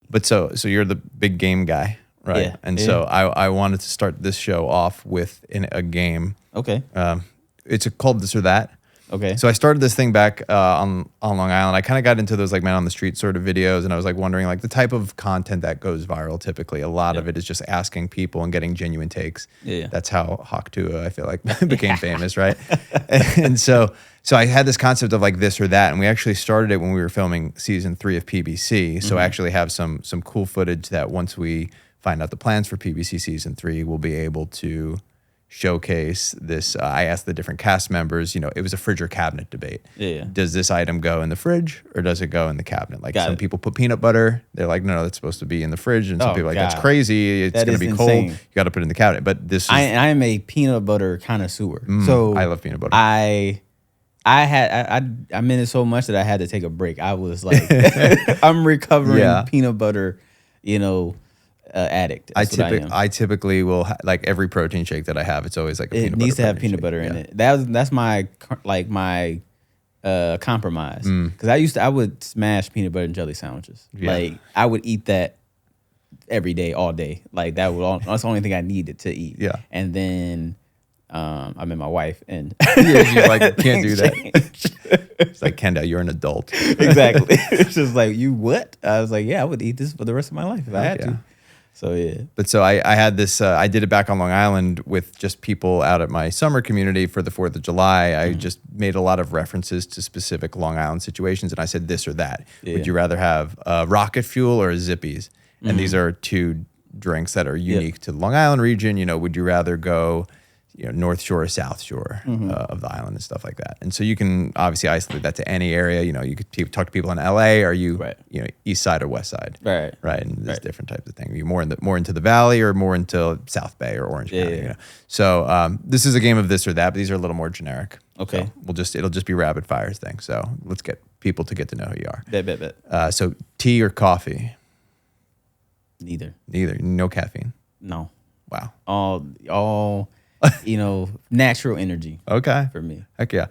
But so you're the big game guy, right? Yeah. And so I wanted to start this show off with a game. Okay. It's called This or That. Okay. So I started this thing back on Long Island. I kind of got into those like man on the street sort of videos, and I was like wondering like the type of content that goes viral. Typically, a lot of it is just asking people and getting genuine takes. Yeah. That's how Hawk Tua, I feel like, became famous, right? And so I had this concept of like this or that, and we actually started it when we were filming season 3 of PBC. So I actually have some cool footage that once we find out the plans for PBC season 3, we'll be able to showcase this. I asked the different cast members, it was a fridge or cabinet debate. Yeah. Does this item go in the fridge or does it go in the cabinet? Like some it. people put peanut butter. They're like, no, that's supposed to be in the fridge. And some people are like, that's God. crazy. It's going to be insane. cold. You got to put it in the cabinet. But this is, I am a peanut butter connoisseur. So I love peanut butter. I'm in it so much that I had to take a break. I was like, I'm recovering peanut butter, addict. I typically will like every protein shake that I have. It's always like it needs to have peanut butter in it. That's my compromise because I would smash peanut butter and jelly sandwiches. Yeah. Like I would eat that every day, all day. Like that's the only thing I needed to eat. Yeah, and then I met my wife and you like can't do that. It's like Kendale, you're an adult. Exactly. It's just like you what? I was like, yeah, I would eat this for the rest of my life if I had to. So yeah. But so I had this, I did it back on Long Island with just people out at my summer community for the 4th of July. I just made a lot of references to specific Long Island situations. And I said this or that. Yeah. Would you rather have rocket fuel or Zippies? And these are 2 drinks that are unique to the Long Island region. Would you rather go North Shore or South Shore of the island and stuff like that. And so you can obviously isolate that to any area. You could talk to people in LA. Are you, East Side or West Side? Right. Right. And there's different types of things. Are you more into the Valley or more into South Bay or Orange County? Yeah. So this is a game of this or that, but these are a little more generic. Okay. So it'll just be rapid fires thing. So let's get people to get to know who you are. Bet. So tea or coffee? Neither. No caffeine? No. Wow. All natural energy. Okay. For me. Heck yeah.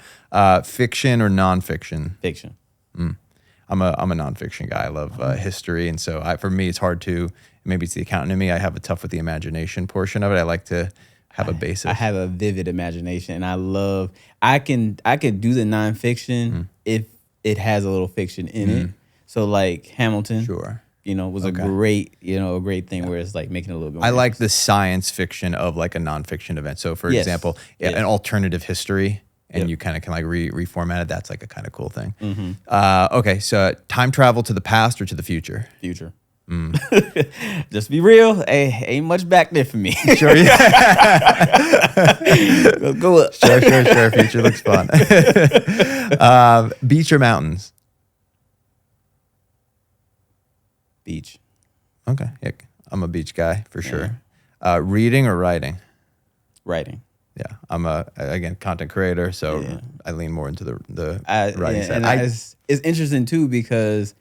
Fiction or nonfiction? Fiction. I'm a nonfiction guy. I love history, and so for me, it's hard to. Maybe it's the accountant in me. I have a tough with the imagination portion of it. I like to have a basis. I have a vivid imagination, and I can do the nonfiction if it has a little fiction in it. So like Hamilton. Sure. Was a great thing where it's like making it a little bit more I like the science fiction of like a nonfiction event. So for example, an alternative history and you kind of can like reformat it. That's like a kind of cool thing. Okay. So time travel to the past or to the future? Future. Just be real. Ain't much back there for me. Sure. Yeah. Go up. Sure. Future looks fun. Beach or mountains? Beach. Okay. Yeah, I'm a beach guy for sure. Reading or writing? Writing. Yeah. I'm again, content creator, so I lean more into the writing side. And it's interesting too because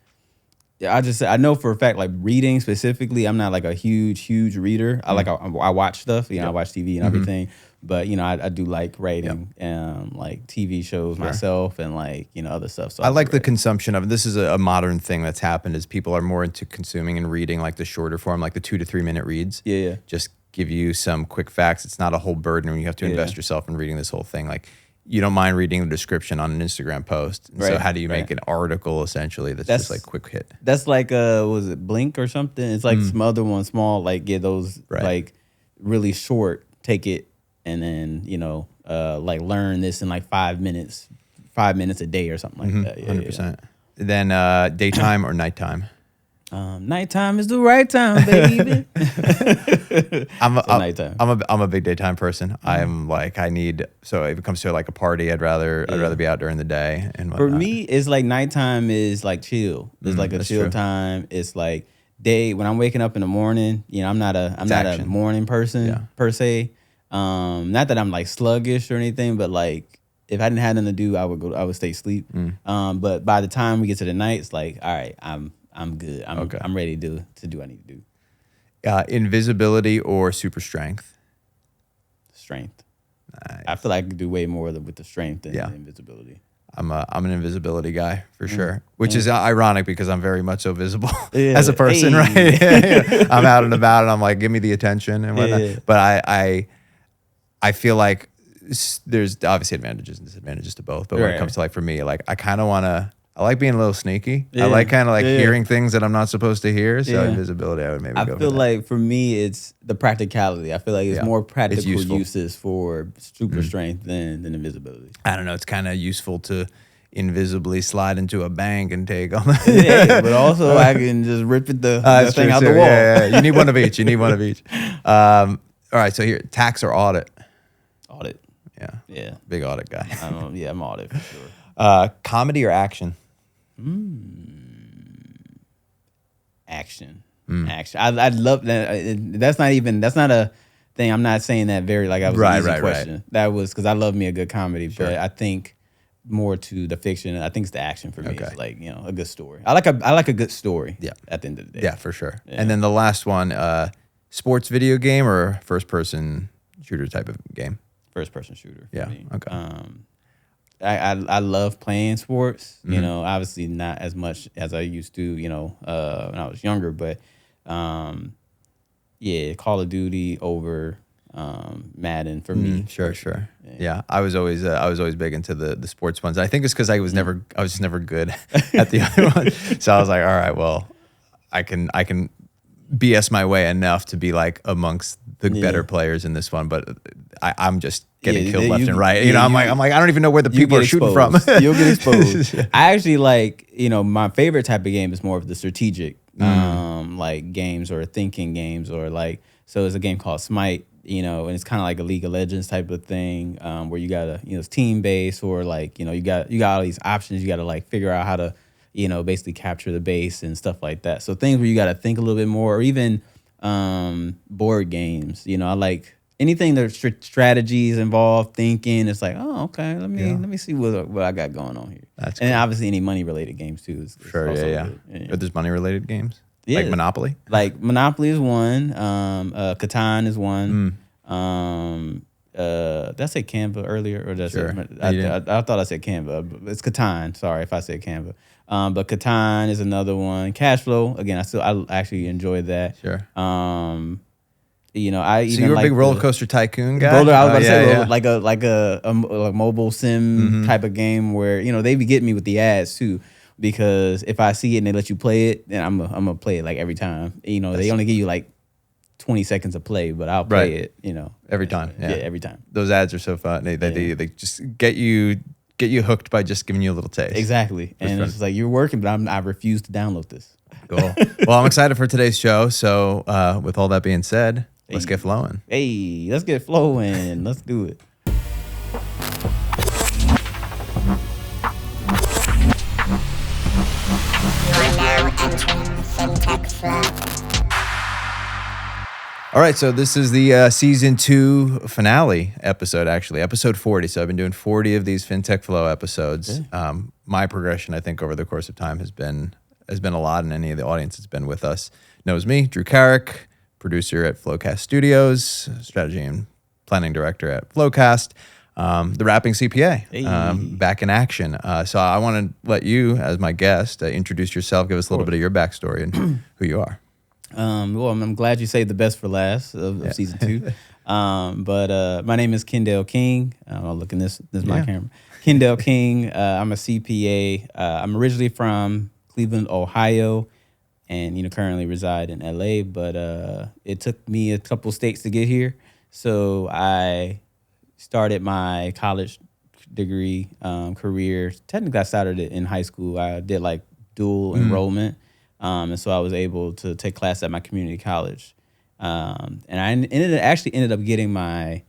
I know for a fact like reading specifically, I'm not like a huge reader. I watch stuff, I watch TV and everything. But I do like writing like TV shows myself and like other stuff. So I like the consumption of it. This is a modern thing that's happened is people are more into consuming and reading like the shorter form, like the 2 to 3 minute reads. Yeah. Just give you some quick facts. It's not a whole burden when you have to invest yourself in reading this whole thing. Like you don't mind reading the description on an Instagram post. And so how do you make an article essentially that's just like quick hit? That's like was it Blink or something? It's like some other one small like those like really short. Take it. And then, like learn this in like 5 minutes a day or something like that. 100%. Then daytime or nighttime? Nighttime is the right time, baby. Nighttime. I'm a big daytime person. I'm like so if it comes to like a party, I'd rather be out during the day and whatnot. For me, it's like nighttime is like chill. It's like a chill time. It's like day when I'm waking up in the morning. I'm not a morning person per se. Not that I'm like sluggish or anything, but like if I didn't have nothing to do, I would stay asleep. But by the time we get to the night, it's like, all right, I'm good. I'm ready to do what I need to do. Invisibility or super strength? Strength. Nice. I feel like I could do way more with the strength than the invisibility. I'm an invisibility guy for sure, which is ironic because I'm very much so visible as a person, right? I'm out and about, and I'm like, give me the attention and whatnot. But I feel like there's obviously advantages and disadvantages to both. But when it comes to like for me, like I kind of want to. I like being a little sneaky. I like kind of like hearing things that I'm not supposed to hear. So invisibility, I would maybe go. I feel like for me, it's the practicality. I feel like it's more practical uses for super strength than invisibility. I don't know. It's kind of useful to invisibly slide into a bank and take on but also I can just rip the thing out the wall. Yeah. You need one of each. All right. So here, tax or audit? Audit. Yeah. Big audit guy. I'm audit for sure. Comedy or action? Action. I love that. That's not a thing. I'm not saying that very like I was an easy question. Right. That was because I love me a good comedy, but I think more to the fiction. I think it's the action for me. It's like, a good story. I like a good story. Yeah. At the end of the day. Yeah, for sure. Yeah. And then the last one, sports video game or first person shooter type of game? First person shooter. Yeah. Me. Okay. I love playing sports, obviously not as much as I used to, when I was younger, but Call of Duty over Madden for me. Sure. Yeah. I was always big into the sports ones. I think it's because I was just never good at the other one. So I was like, all right, well, I can BS my way enough to be like amongst the better players in this one, but I'm just getting killed left and right. I'm like, I don't even know where the people are shooting from. You'll get exposed. I actually like, my favorite type of game is more of the strategic, like games or thinking games or like, so it's a game called Smite, and it's kind of like a League of Legends type of thing, where you gotta, it's team based or like, you got all these options. You gotta like figure out how to, basically capture the base and stuff like that. So things where you gotta think a little bit more, or even board games. I like anything that's strategies involved, thinking. It's like, oh, okay, let me see what I got going on here. That's cool. And obviously any money related games too. Is sure, yeah. But there's money related games, like Monopoly. Like Monopoly is one. Catan is one. Did I say Canva earlier, or did I say? I thought I said Canva. It's Catan. Sorry if I said Canva. But Catan is another one. Cash Flow, again, I actually enjoy that. Sure. I even so you're like a big roller coaster tycoon guy. I was about to say like a mobile sim type of game where they be getting me with the ads too, because if I see it and they let you play it, then I'm gonna play it like every time. They only give you like 20 seconds of play, but I'll play it. Every time. Yeah, every time. Those ads are so fun. They just get you hooked by just giving you a little taste. Exactly. And it's like, you're working, but I refuse to download this. Cool. Well, I'm excited for today's show. So with all that being said, let's get flowing. Hey, let's get flowing. Let's do it. You are now entering the FinTech Flo. All right, so this is the season 2 finale episode, actually, episode 40. So I've been doing 40 of these FinTech Flo episodes. Yeah. My progression, I think, over the course of time has been a lot, and any of the audience that's been with us knows me, Drew Carrick, producer at FloQast Studios, strategy and planning director at FloQast, the rapping CPA, back in action. So I want to let you, as my guest, introduce yourself, give us a little bit of your backstory and who you are. Well, I'm glad you saved the best for last of season 2. But my name is Kendale King. I'll look in this is my camera. Kendale King. I'm a CPA. I'm originally from Cleveland, Ohio, and currently reside in LA. But it took me a couple states to get here. So I started my college degree career. Technically, I started it in high school. I did like dual enrollment. And so I was able to take class at my community college. And I ended up getting my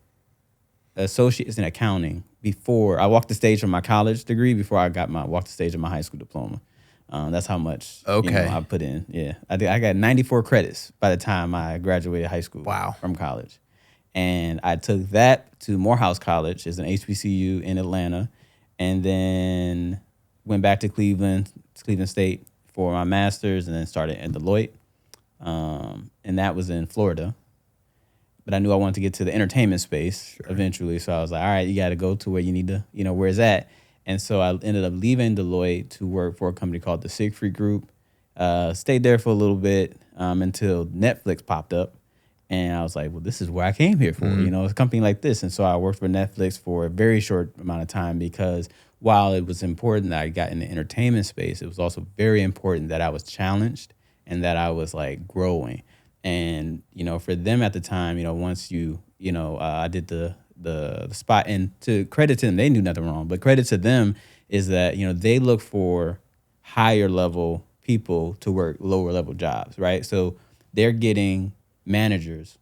associates in accounting before I walked the stage from my college degree, before I walked the stage of my high school diploma. That's how much I put in. Yeah, I got 94 credits by the time I graduated high school. Wow. From college. And I took that to Morehouse College, it's an HBCU in Atlanta, and then went back to Cleveland State, for my master's, and then started at Deloitte. And that was in Florida. But I knew I wanted to get to the entertainment space eventually. So I was like, all right, you got to go to where you need to, where it's at. And so I ended up leaving Deloitte to work for a company called the Siegfried Group. Stayed there for a little bit until Netflix popped up. And I was like, well, this is where I came here for, it's a company like this. And so I worked for Netflix for a very short amount of time because while it was important that I got in the entertainment space, it was also very important that I was challenged and that I was like growing. And, for them at the time, once I did the spot, and to credit to them, they knew nothing wrong, but credit to them is that, they look for higher level people to work lower level jobs, right? So they're getting managers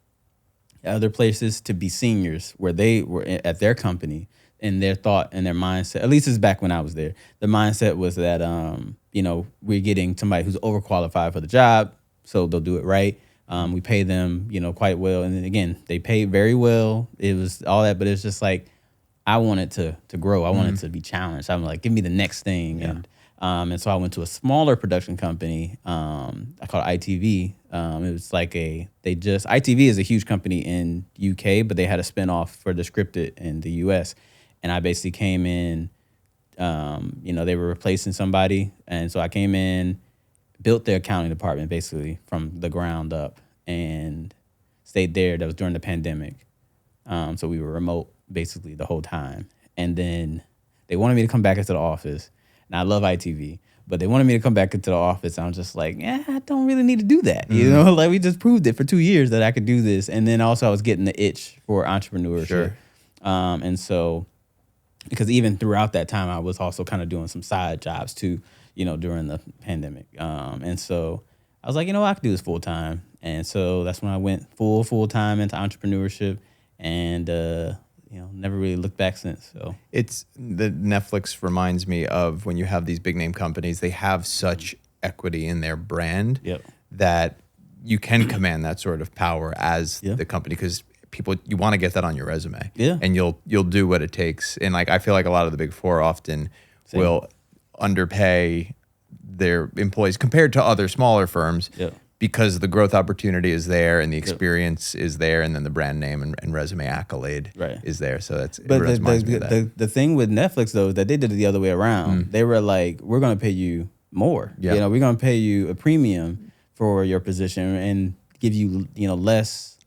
at other places to be seniors where they were at their company, and their thought and their mindset, at least it's back when I was there, the mindset was that, we're getting somebody who's overqualified for the job, so they'll do it right. We pay them, quite well. And then again, they paid very well. It was all that, but it's just like, I wanted to grow. I wanted to be challenged. I'm like, give me the next thing. Yeah. And so I went to a smaller production company. I called it ITV. It was like ITV is a huge company in UK, but they had a spinoff for the scripted in the US. And I basically came in, they were replacing somebody. And so I came in, built their accounting department basically from the ground up, and stayed there. That was during the pandemic. So we were remote basically the whole time. And then they wanted me to come back into the office. And I love ITV, but they wanted me to come back into the office. And I was just like, I don't really need to do that. Like we just proved it for 2 years that I could do this. And then also I was getting the itch for entrepreneurship. Sure. And so, because even throughout that time, I was also kind of doing some side jobs too, during the pandemic. And so I was like, I could do this full time. And so that's when I went full time into entrepreneurship, and never really looked back since. So it's the Netflix reminds me of when you have these big name companies, they have such equity in their brand that you can command that sort of power as the company, because you want to get that on your resume, and you'll do what it takes. And like I feel like a lot of the big four often will underpay their employees compared to other smaller firms. Because the growth opportunity is there and the experience is there, and then the brand name and resume accolade is there. So that's the thing with Netflix though is that they did it the other way around. They were like, we're going to pay you more. We're going to pay you a premium for your position and give you less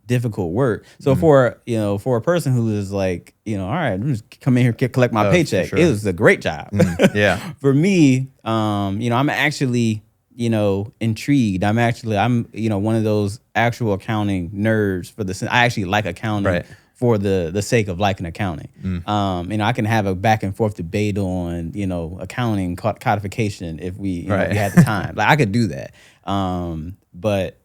difficult work. So for a person who is like, all right, I'm just come in here, collect my paycheck. It was a great job. For me, I'm actually intrigued. I'm one of those actual accounting nerds I actually like accounting for the sake of liking accounting. I can have a back and forth debate on, accounting codification if we had the time. Like I could do that. But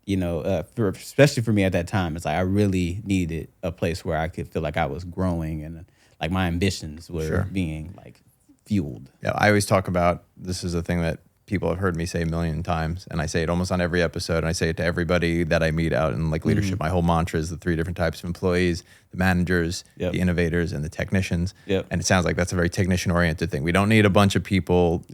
especially for me at that time, it's like I really needed a place where I could feel like I was growing and like my ambitions were being like fueled. Yeah, I always talk about, this is a thing that people have heard me say a million times, and I say it almost on every episode, and I say it to everybody that I meet out in like leadership. My whole mantra is the 3 different types of employees: the managers, the innovators, and the technicians. And it sounds like that's a very technician-oriented thing. We don't need a bunch of people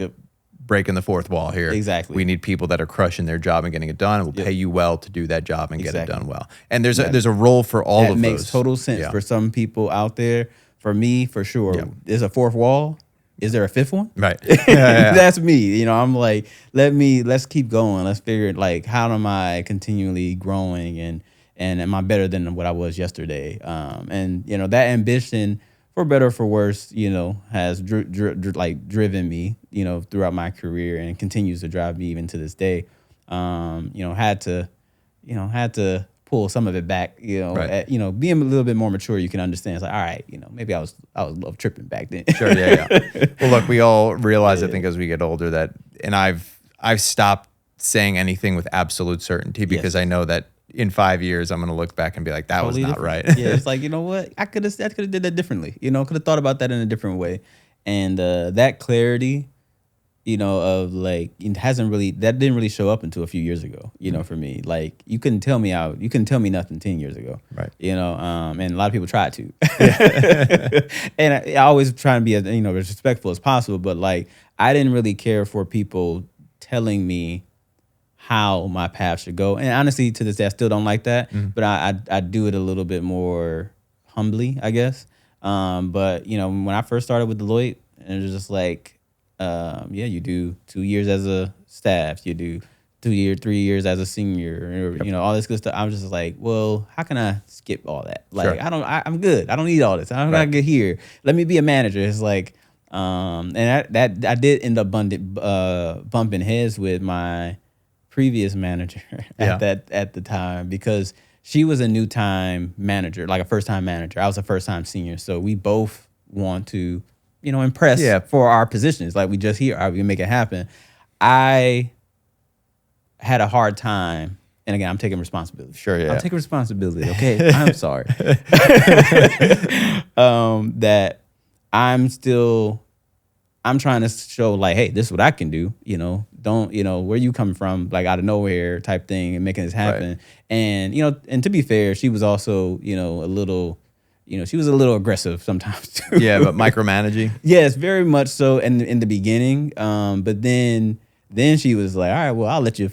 breaking the fourth wall here. Exactly. We need people that are crushing their job and getting it done, and will pay you well to do that job and get it done well. And there's a role for all of those. That makes total sense for some people out there. For me, for sure. There's a fourth wall. Is there a fifth one? Right. That's me. I'm like, let's keep going. Let's figure like, how am I continually growing, and am I better than what I was yesterday? And that ambition, for better or for worse, has driven me, throughout my career, and continues to drive me even to this day. Had to pull some of it back, being a little bit more mature, you can understand. It's like, all right, maybe I was a little tripping back then. Sure, Well, look, we all realize, I think, as we get older that, and I've stopped saying anything with absolute certainty, because I know that in 5 years I'm going to look back and be like, that totally was not right. It's like, what? I could have did that differently. Could have thought about that in a different way. And that clarity, of like, that didn't really show up until a few years ago, for me. Like, you couldn't tell me nothing 10 years ago. Right. And a lot of people tried to. And I always try to be as, as respectful as possible, but like, I didn't really care for people telling me how my path should go. And honestly, to this day, I still don't like that, but I do it a little bit more humbly, I guess. But when I first started with Deloitte, it was just like, you do 2 years as a staff, you do 3 years as a senior, or all this good stuff. I was just like, well, how can I skip all that? Like, I'm good. I don't need all this. I don't gotta get here. Let me be a manager. It's like, and that I did end up bumping heads with my previous manager at the time, because she was a new time manager, like a first time manager. I was a first time senior, so we both want to, impress for our positions. Like, we just here, we can make it happen. I had a hard time, and again, I'm taking responsibility. Sure, yeah. I'm taking responsibility. Okay, I'm sorry. That I'm trying to show, like, hey, this is what I can do. Don't, where you coming from, like, out of nowhere type thing, and making this happen. Right. And and to be fair, she was also a little, she was a little aggressive sometimes too. Yeah, but micromanaging. Yes, very much so in the beginning. But then she was like, all right, well, I'll let you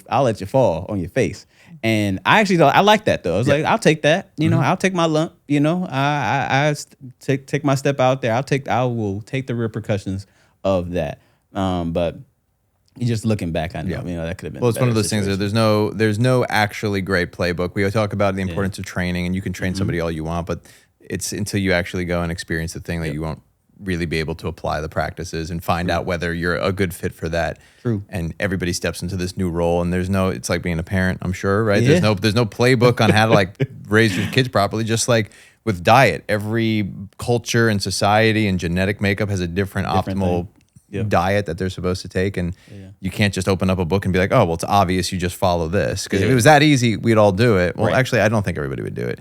fall on your face. And I actually I like that though. I was like, I'll take that. I'll take my lump. I take my step out there. I will take the repercussions of that. But just looking back, I know, that could have been. Well, it's one of those things that there's no actually great playbook. We talk about the importance of training, and you can train somebody all you want, but it's until you actually go and experience the thing that you won't really be able to apply the practices and find out whether you're a good fit for that. True. And everybody steps into this new role, and it's like being a parent, I'm sure, right? Yeah. There's no playbook on how to like raise your kids properly. Just like with diet, every culture and society and genetic makeup has a different optimal diet that they're supposed to take, and you can't just open up a book and be like, oh, well, it's obvious, you just follow this, because if it was that easy, we'd all do it. Well, actually, I don't think everybody would do it.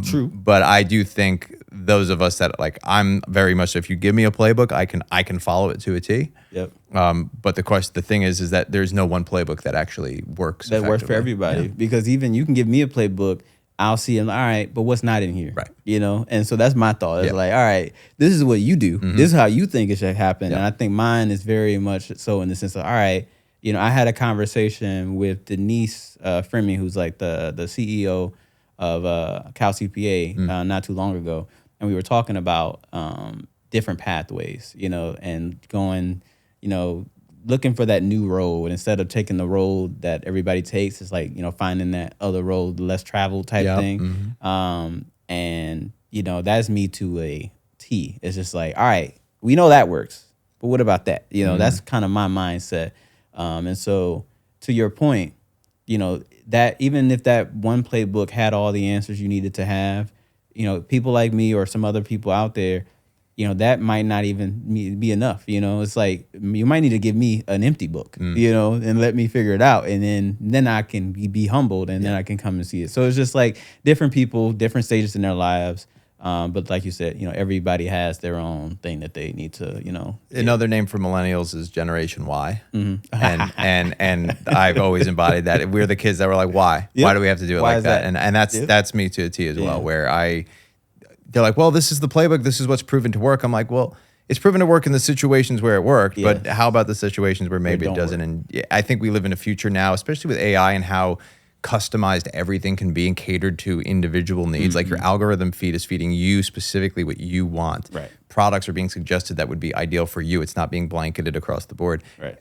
True. But I do think those of us that, like, I'm very much so, if you give me a playbook, I can follow it to a T. Yep. But the thing is that there's no one playbook that actually works. That works for everybody, because even you can give me a playbook, I'll see, all right, but what's not in here? Right. And so that's my thought. It's like, all right, this is what you do. Mm-hmm. This is how you think it should happen. And I think mine is very much so in the sense of, all right, I had a conversation with Denise Fremy, who's like the CEO of Cal CPA not too long ago. And we were talking about different pathways, and going, looking for that new road instead of taking the road that everybody takes. It's like, finding that other road, less traveled type thing. Mm-hmm. And, that's me to a T. It's just like, all right, we know that works, but what about that? That's kind of my mindset. And so to your point, that even if that one playbook had all the answers you needed to have, people like me or some other people out there, that might not even be enough. It's like, you might need to give me an empty book, and let me figure it out. And then I can be humbled, and then I can come and see it. So it's just like different people, different stages in their lives. But like you said, everybody has their own thing that they need to, Another name for millennials is Generation Y. Mm-hmm. and I've always embodied that. We're the kids that were like, why? Yep. Why do we have to do it like that? And that's me to a T as well, where they're like, well, this is the playbook. This is what's proven to work. I'm like, well, it's proven to work in the situations where it worked, but how about the situations where maybe it doesn't? Work. And I think we live in a future now, especially with AI and how customized everything can be and catered to individual needs. Mm-hmm. Like, your algorithm feed is feeding you specifically what you want. Right. Products are being suggested that would be ideal for you. It's not being blanketed across the board. Right.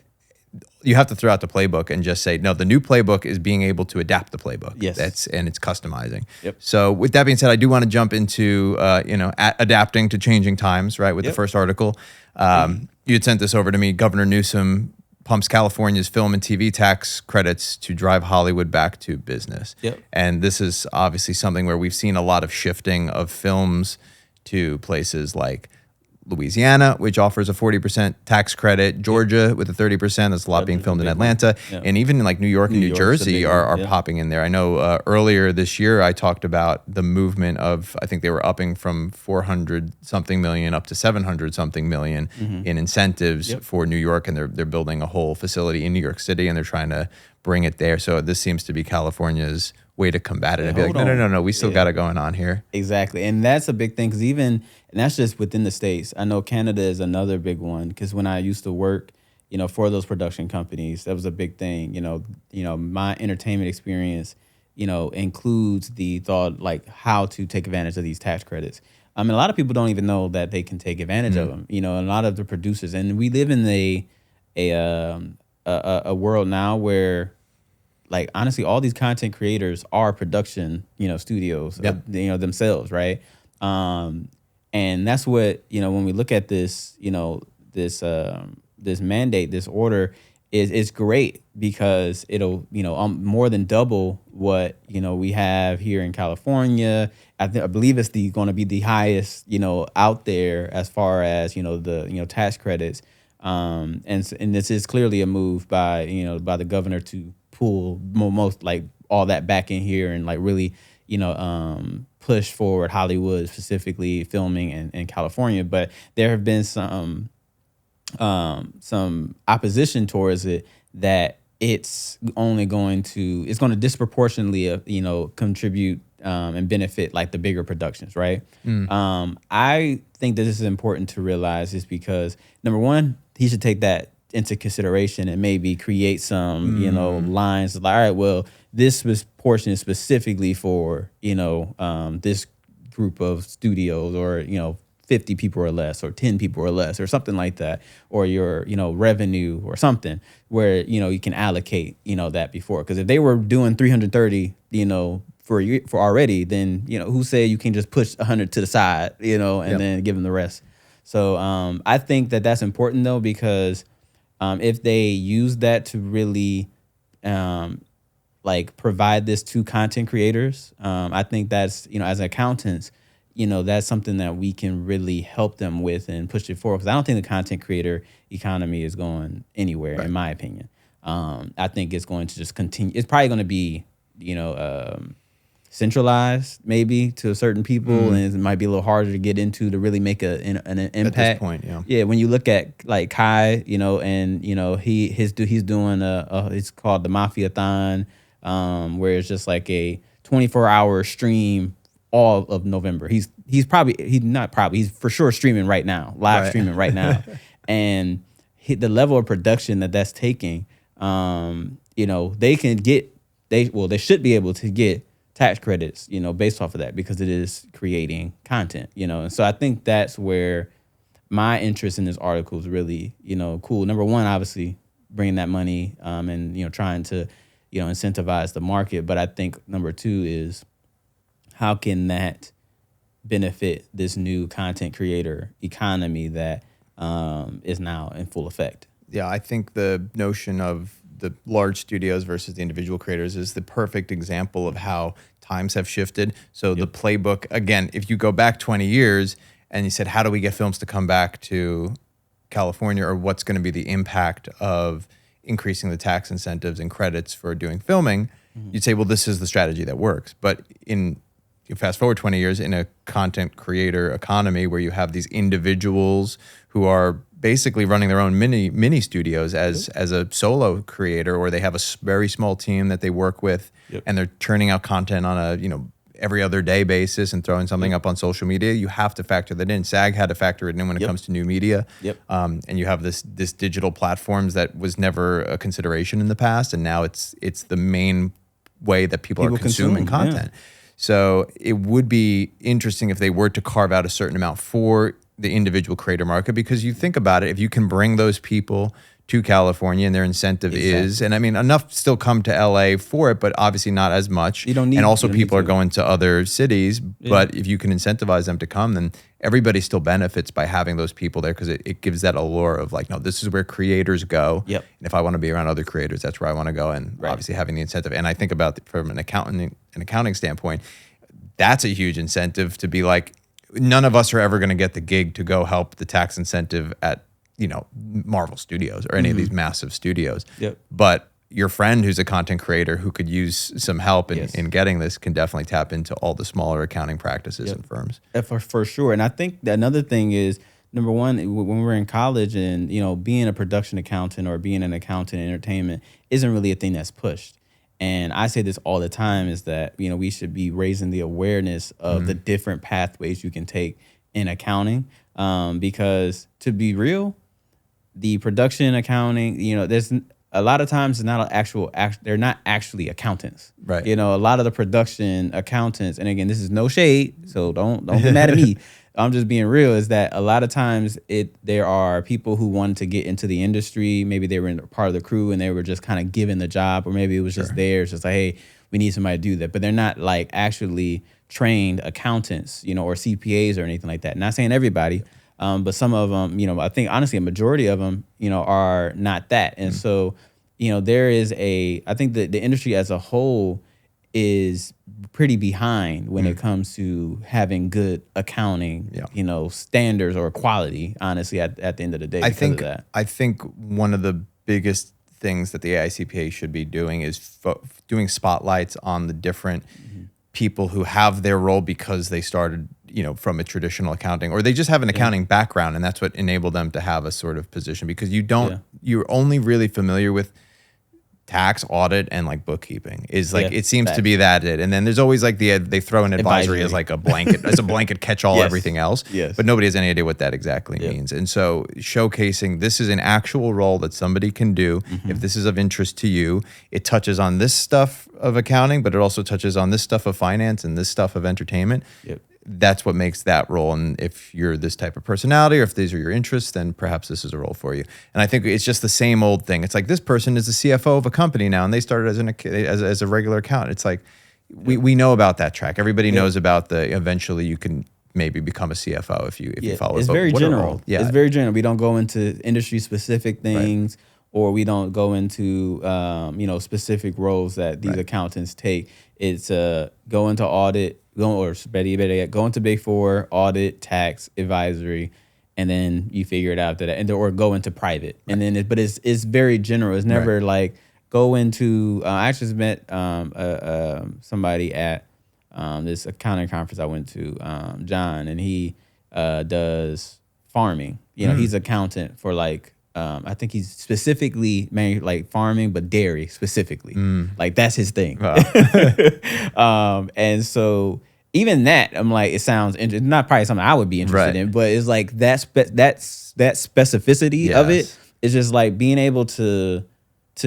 You have to throw out the playbook and just say, no, the new playbook is being able to adapt the playbook. Yes. And it's customizing. Yep. So with that being said, I do want to jump into, adapting to changing times, right? With the first article. You had sent this over to me. Governor Newsom pumps California's film and TV tax credits to drive Hollywood back to business. Yep. And this is obviously something where we've seen a lot of shifting of films to places like Louisiana, which offers a 40% tax credit, Georgia with a 30%. There's a lot being filmed in Atlanta. And even in like New York and New Jersey are popping in there. I know earlier this year I talked about the movement of, I think they were upping from 400 something million up to 700 something million in incentives for New York. And they're building a whole facility in New York City, and they're trying to bring it there. So this seems to be California's way to combat it. I'd be like, no, we still got it going on here. Exactly. And that's a big thing, because and that's just within the States. I know Canada is another big one, because when I used to work, for those production companies, that was a big thing. My entertainment experience, includes the thought, like, how to take advantage of these tax credits. I mean, a lot of people don't even know that they can take advantage of them. You know, a lot of the producers, and we live in a world now where, like, honestly, all these content creators are production, studios, themselves, right? And that's what, when we look at this, this mandate, this order, is great because it'll, more than double what, we have here in California. I believe it's going to be the highest, out there as far as, the, tax credits. And this is clearly a move by the governor to pull most like all that back in here and like really, push forward Hollywood, specifically filming in California. But there have been some opposition towards it that it's going to disproportionately, contribute and benefit like the bigger productions, right? I think that this is important to realize is because, number one, he should take that into consideration and maybe create some, lines like, all right, well, this portion is specifically for, this group of studios or, 50 people or less or 10 people or less or something like that, or your, revenue or something where, you can allocate, that before. Because if they were doing 330, for already, then, who said you can just push 100 to the side, and then give them the rest. So I think that that's important, though, because if they use that to really provide this to content creators, I think that's, as accountants, that's something that we can really help them with and push it forward. Because I don't think the content creator economy is going anywhere, in my opinion. I think it's going to just continue. It's probably going to be, centralized maybe to certain people, and it might be a little harder to get into to really make an impact. At this point, yeah. When you look at like Kai, and he's doing it's called the Mafia-thon, where it's just like a 24-hour stream all of November. He's for sure streaming right now, streaming right now, and the level of production that's taking, they should be able to get tax credits, based off of that because it is creating content, and so I think that's where my interest in this article is really, cool. Number one, obviously bringing that money, and trying to, incentivize the market, but I think number two is how can that benefit this new content creator economy that is now in full effect? Yeah, I think the notion of the large studios versus the individual creators is the perfect example of how times have shifted. So the playbook, again, if you go back 20 years and you said, how do we get films to come back to California, or what's going to be the impact of increasing the tax incentives and credits for doing filming, you'd say, well, this is the strategy that works. But you fast forward 20 years in a content creator economy where you have these individuals who are basically running their own mini studios as a solo creator, or they have a very small team that they work with, and they're churning out content on a every other day basis and throwing something up on social media. You have to factor that in. SAG had to factor it in when it comes to new media. And you have this digital platforms that was never a consideration in the past, and now it's the main way that people are consuming content. So it would be interesting if they were to carve out a certain amount for the individual creator market, because you think about it, if you can bring those people to California and their incentive is, and I mean, enough still come to LA for it, but obviously not as much. And also people are going to other cities, but if you can incentivize them to come, then everybody still benefits by having those people there, because it gives that allure of like, no, this is where creators go. And if I want to be around other creators, that's where I want to go. And obviously having the incentive. And I think about from an accounting standpoint, that's a huge incentive to be like, none of us are ever going to get the gig to go help the tax incentive at, Marvel Studios or any of these massive studios. But your friend who's a content creator who could use some help in getting this can definitely tap into all the smaller accounting practices and firms. For sure. And I think that another thing is, number one, when we're in college and, being a production accountant or being an accountant in entertainment isn't really a thing that's pushed. And I say this all the time is that, we should be raising the awareness of the different pathways you can take in accounting. Because to be real, the production accounting, there's a lot of times it's not they're not actually accountants. A lot of the production accountants, and again, this is no shade, so don't get mad at me. I'm just being real, is that a lot of times there are people who wanted to get into the industry. Maybe they were in part of the crew and they were just kind of given the job, or maybe it was just there. It's just like, hey, we need somebody to do that. But they're not like actually trained accountants, or CPAs or anything like that. Not saying everybody, but some of them, I think honestly a majority of them, are not that. And so, there is I think that the industry as a whole is pretty behind when it comes to having good accounting, standards or quality, honestly, at the end of the day. I think one of the biggest things that the AICPA should be doing is doing spotlights on the different people who have their role because they started, from a traditional accounting, or they just have an accounting background, and that's what enabled them to have a sort of position, because you're only really familiar with tax, audit, and like bookkeeping is like, it seems to be that it. And then there's always like they throw an advisory as like a blanket, as a blanket catch-all everything else. Yes. But nobody has any idea what that exactly means. And so showcasing this is an actual role that somebody can do. If this is of interest to you, it touches on this stuff of accounting, but it also touches on this stuff of finance and this stuff of entertainment. That's what makes that role. And if you're this type of personality, or if these are your interests, then perhaps this is a role for you. And I think it's just the same old thing. It's like, this person is the CFO of a company now, and they started as a regular accountant. It's like, we know about that track. Everybody knows about eventually you can maybe become a CFO if you follow. It's very general. It's very general. We don't go into industry specific things, or we don't go into specific roles that these accountants take. It's go into audit, go into Big Four, audit, tax, advisory, and then you figure it out after that, or go into private, and then but it's very general. It's never like go into. I actually met somebody at this accounting conference I went to, John, and he does farming. He's accountant for like. I think he's specifically like farming, but dairy specifically. Like that's his thing. And so even that, I'm like, it sounds interesting. Not probably something I would be interested in, but it's like that specificity of it is just like being able to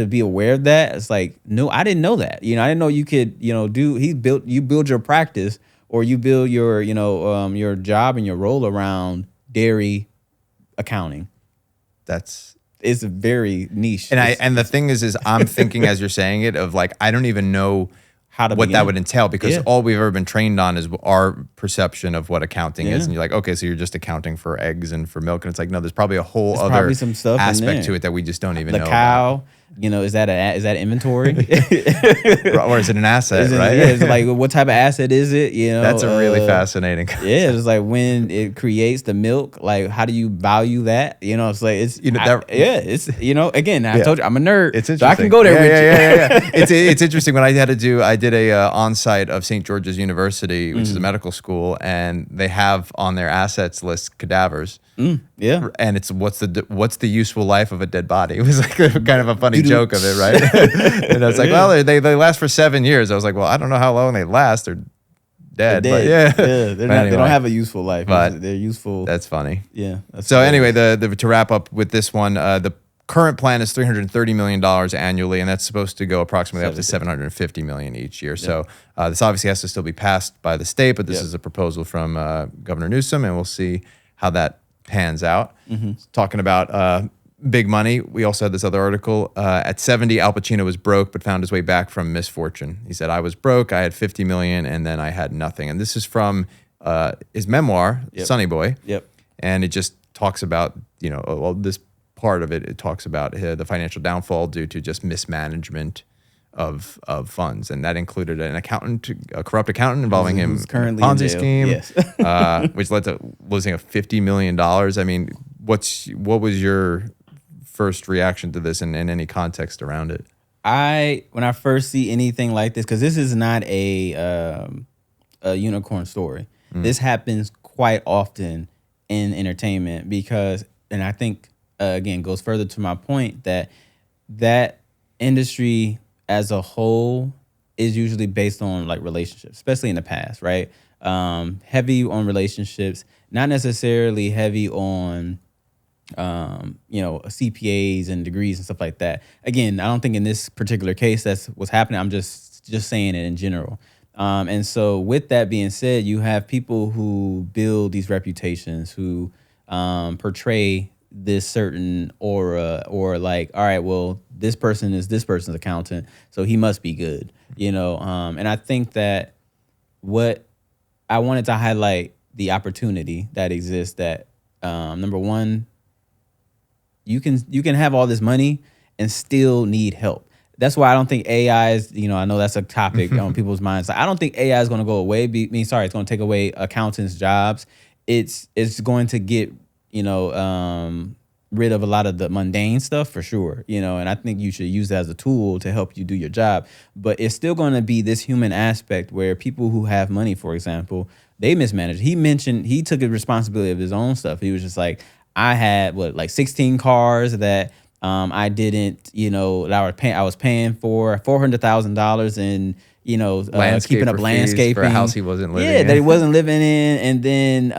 be aware of that. It's like, no, I didn't know that. I didn't know you could, you build your practice, or you build your, your job and your role around dairy accounting. It's very niche. And the thing is I'm thinking as you're saying it of like, I don't even know what that would entail, because all we've ever been trained on is our perception of what accounting is. And you're like, okay, so you're just accounting for eggs and for milk. And it's like, no, there's probably a whole other some stuff aspect to it that we just don't even know. The cow, about. Is that inventory? Or is it an asset, right? Yeah, it's like, what type of asset is it? That's a really fascinating concept. Yeah, it's like when it creates the milk, like how do you value that? It's like, again, I told you I'm a nerd. It's interesting. So I can go there with you. It's interesting. When I did a on-site of St. George's University, which is a medical school, and they have on their assets list cadavers. And it's what's the useful life of a dead body? It was like kind of a funny joke of it, right? And I was like, well, they last for 7 years. I was like, well, I don't know how long they last. They're dead. But they don't have a useful life, but they're useful. That's funny. Yeah. So anyway, to wrap up with this one, the current plan is $330 million annually, and that's supposed to go approximately up to $750 million each year. So this obviously has to still be passed by the state, but this is a proposal from Governor Newsom, and we'll see how that pans out. Talking about big money, we also had this other article. At 70, Al Pacino was broke, but found his way back from misfortune. He said, I was broke, I had 50 million, and then I had nothing. And this is from his memoir, Sonny Boy. And it just talks about, this part of it, it talks about the financial downfall due to just mismanagement of funds, and that included a corrupt accountant involving him in a Ponzi scheme, which led to losing $50 million. I mean, what was your first reaction to this, and any context around it? When I first see anything like this, because this is not a unicorn story. This happens quite often in entertainment, and I think again goes further to my point that industry as a whole is usually based on like relationships, especially in the past, right? Heavy on relationships, not necessarily heavy on CPAs and degrees and stuff like that. Again, I don't think in this particular case that's what's happening. I'm just saying it in general. And so with that being said, you have people who build these reputations, who portray this certain aura, or like, all right, well, this person is this person's accountant, so he must be good, and I think that what I wanted to highlight the opportunity that exists, that number one, you can have all this money and still need help. That's why I don't think AI is, I know that's a topic on people's minds. I don't think AI is going to go away. It's going to take away accountants' jobs. It's going to get, rid of a lot of the mundane stuff for sure, and I think you should use that as a tool to help you do your job. But it's still going to be this human aspect where people who have money, for example, they mismanage. He took the responsibility of his own stuff. He was just like, I had 16 cars that I didn't, that I was paying for $400,000 in, keeping up landscaping for a house he wasn't living in. Yeah, that he wasn't living in. And then,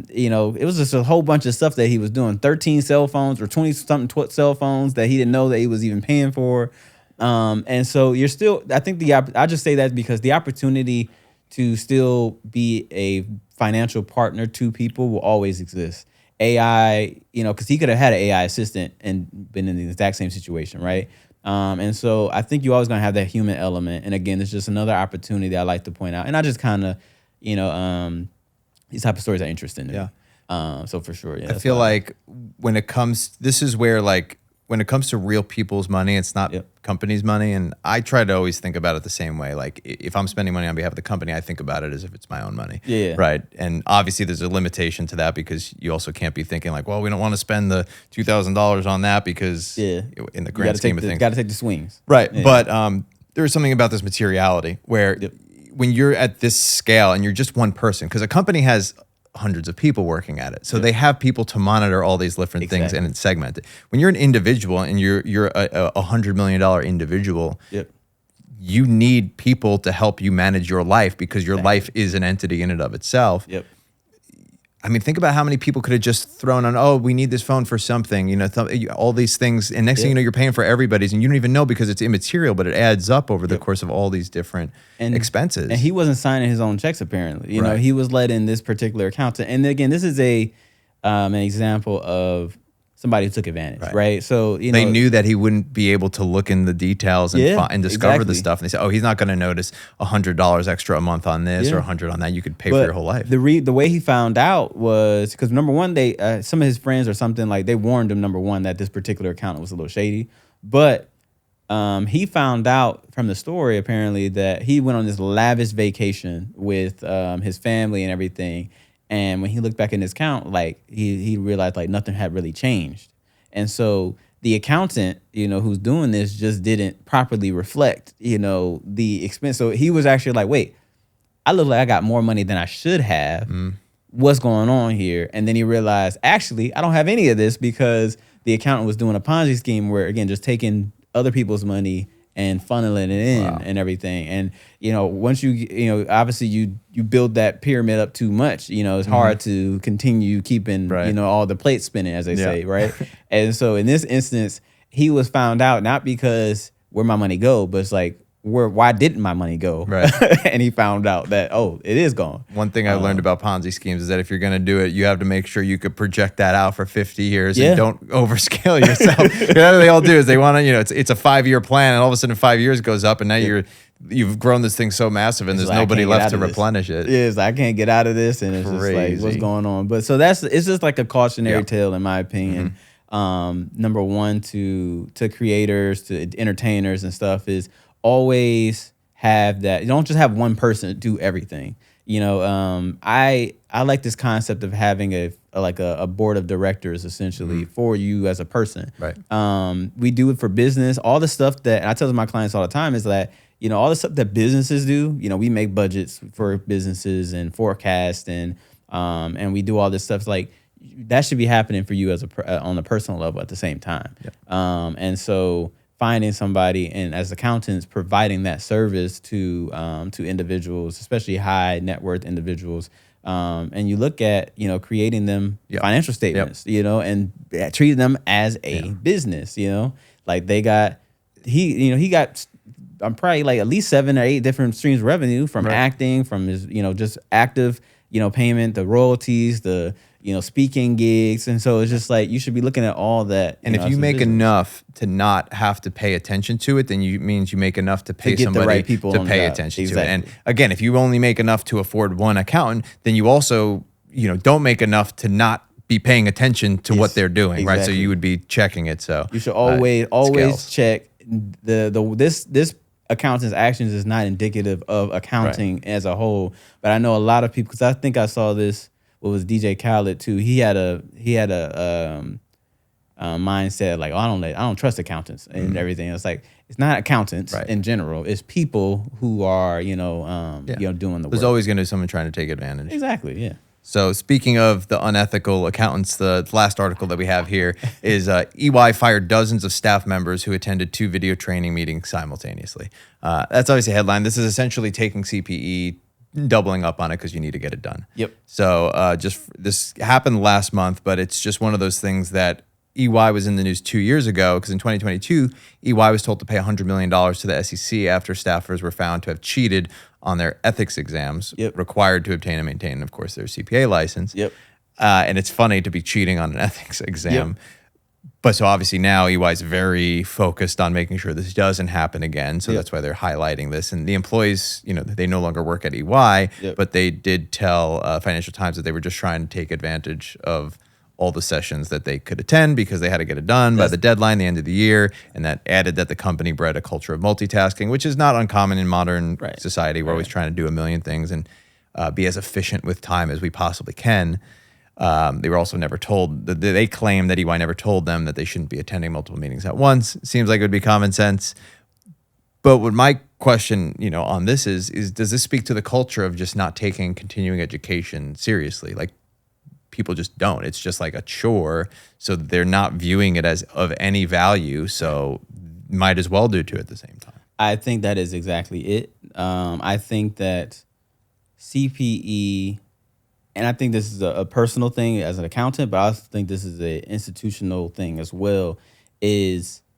it was just a whole bunch of stuff that he was doing. 13 cell phones or 20-something cell phones that he didn't know that he was even paying for. And so you're still, I think I just say that because the opportunity to still be a financial partner to people will always exist. AI, because he could have had an AI assistant and been in the exact same situation, right? And so I think you're always going to have that human element. And again, it's just another opportunity I like to point out. And I just kind of, these type of stories are interesting to me. Yeah. So for sure, yeah. I feel like when it comes to real people's money, it's not companies' money. And I try to always think about it the same way. Like if I'm spending money on behalf of the company, I think about it as if it's my own money. Yeah. Right. And obviously there's a limitation to that because you also can't be thinking like, well, we don't want to spend the $2,000 on that because in the grand scheme of things. Got to take the swings. Right. Yeah. But there is something about this materiality where when you're at this scale and you're just one person, because a company has hundreds of people working at it. So they have people to monitor all these different things and it's segmented. When you're an individual and you're a $100 million individual, you need people to help you manage your life because your life is an entity in and of itself. I mean, think about how many people could have just thrown on, oh, we need this phone for something, all these things. And next thing you know, you're paying for everybody's and you don't even know because it's immaterial, but it adds up over the course of all these different expenses. And he wasn't signing his own checks, apparently. You know, he was letting this particular accountant. And again, this is an example of somebody who took advantage, right? So, they knew that he wouldn't be able to look in the details and discover the stuff. And they said, oh, he's not going to notice $100 extra a month on this or $100 on that. You could pay for your whole life. The way he found out was because number one, some of his friends or something like they warned him, number one, that this particular accountant was a little shady. But he found out from the story apparently that he went on this lavish vacation with his family and everything. And when he looked back in his account, like he realized like nothing had really changed. And so the accountant, who's doing this just didn't properly reflect, the expense. So he was actually like, wait, I look like I got more money than I should have. What's going on here? And then he realized, actually, I don't have any of this because the accountant was doing a Ponzi scheme where, again, just taking other people's money and funneling it in and everything. And, once you obviously you build that pyramid up too much, it's hard to continue keeping, all the plates spinning, as they say, right? And so in this instance, he was found out not because where my money go, but it's like, why didn't my money go? Right. And he found out that, it is gone. One thing I learned about Ponzi schemes is that if you're going to do it, you have to make sure you could project that out for 50 years and don't overscale yourself. That's what they all do is they want to, it's a 5-year plan and all of a sudden 5 years goes up and now you've grown this thing so massive and there's nobody left to replenish it. Yeah, it's like, I can't get out of this and it's just like, what's going on? But so it's just like a cautionary tale in my opinion. Number one to creators, to entertainers and stuff is always have that. You don't just have one person do everything. I like this concept of having a board of directors essentially for you as a person. Right. We do it for business. All the stuff that and I tell my clients all the time is that all the stuff that businesses do. We make budgets for businesses and forecast and we do all this stuff like that should be happening for you as on a personal level at the same time. And so finding somebody and as accountants providing that service to individuals, especially high net worth individuals, and you look at creating them financial statements, and treating them as a business, like he got I'm probably like at least 7 or 8 different streams of revenue from acting, from his, just active, payment, the royalties, the, speaking gigs. And so it's just like, you should be looking at all that. And if you make enough to not have to pay attention to it, then means you make enough to pay somebody the right people to pay attention to it. And again, if you only make enough to afford one accountant, then you also, don't make enough to not be paying attention to what they're doing, right? So you would be checking it. So you should always check this accountant's actions is not indicative of accounting as a whole. But I know a lot of people, because I think I saw this. What was DJ Khaled too? He had a mindset like, oh, I don't trust accountants and everything. It's like, it's not accountants in general. It's people who are doing the work. There's always going to be someone trying to take advantage. Exactly. Yeah. So speaking of the unethical accountants, the last article that we have here is EY fired dozens of staff members who attended 2 video training meetings simultaneously. That's obviously a headline. This is essentially taking CPE, doubling up on it because you need to get it done. Yep. So this happened last month, but it's just one of those things that EY was in the news 2 years ago because in 2022, EY was told to pay $100 million to the SEC after staffers were found to have cheated on their ethics exams required to obtain and maintain, of course, their CPA license. Yep. And it's funny to be cheating on an ethics exam. But so obviously now EY is very focused on making sure this doesn't happen again. So that's why they're highlighting this. And the employees, they no longer work at EY, but they did tell Financial Times that they were just trying to take advantage of all the sessions that they could attend because they had to get it done by the deadline, the end of the year. And that added that the company bred a culture of multitasking, which is not uncommon in modern society. We're always trying to do a million things and be as efficient with time as we possibly can. They were also never told, they claim that EY never told them that they shouldn't be attending multiple meetings at once. It seems like it would be common sense. But what my question, on this is does this speak to the culture of just not taking continuing education seriously? Like, people just don't. It's just like a chore. So they're not viewing it as of any value. So might as well do two at the same time. I think that is exactly it. I think that CPE, and I think this is a personal thing as an accountant, but I also think this is an institutional thing as well, CPE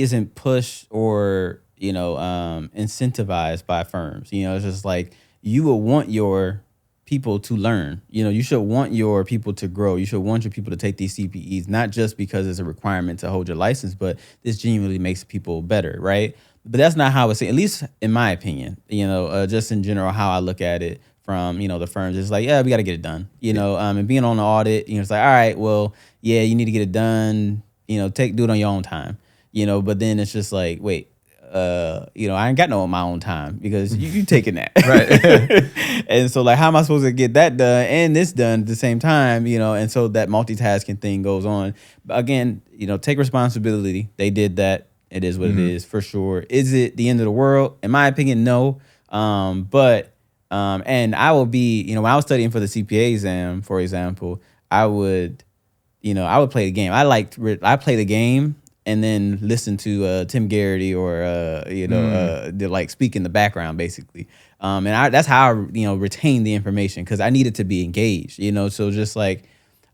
isn't pushed or, incentivized by firms. It's just like you will want your people to learn. You should want your people to grow. You should want your people to take these CPEs, not just because it's a requirement to hold your license, but this genuinely makes people better, right? But that's not how it's, at least in my opinion, just in general, how I look at it from, the firms. It's like, we got to get it done, and being on the audit, it's like, all right, well, yeah, you need to get it done, do it on your own time, but then it's just like, wait, I ain't got no on my own time because you taking that. Right. And so like, how am I supposed to get that done and this done at the same time, and so that multitasking thing goes on. But again, take responsibility. They did that. It is what it is for sure. Is it the end of the world? In my opinion, no. But and I will be, when I was studying for the CPA exam, for example, I would play the game. I play the game and then listen to Tim Garrity or they like speak in the background basically. And that's how I retain the information because I needed to be engaged. So just like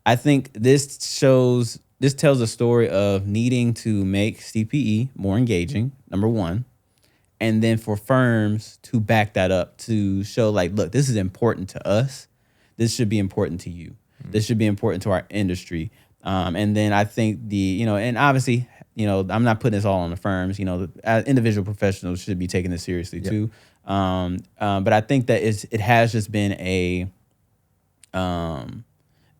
I think this tells a story of needing to make CPE more engaging, number one. And then for firms to back that up to show like, look, this is important to us. This should be important to you. This should be important to our industry. And then I think and obviously, I'm not putting this all on the firms. Individual professionals should be taking this seriously too. But I think that it has just been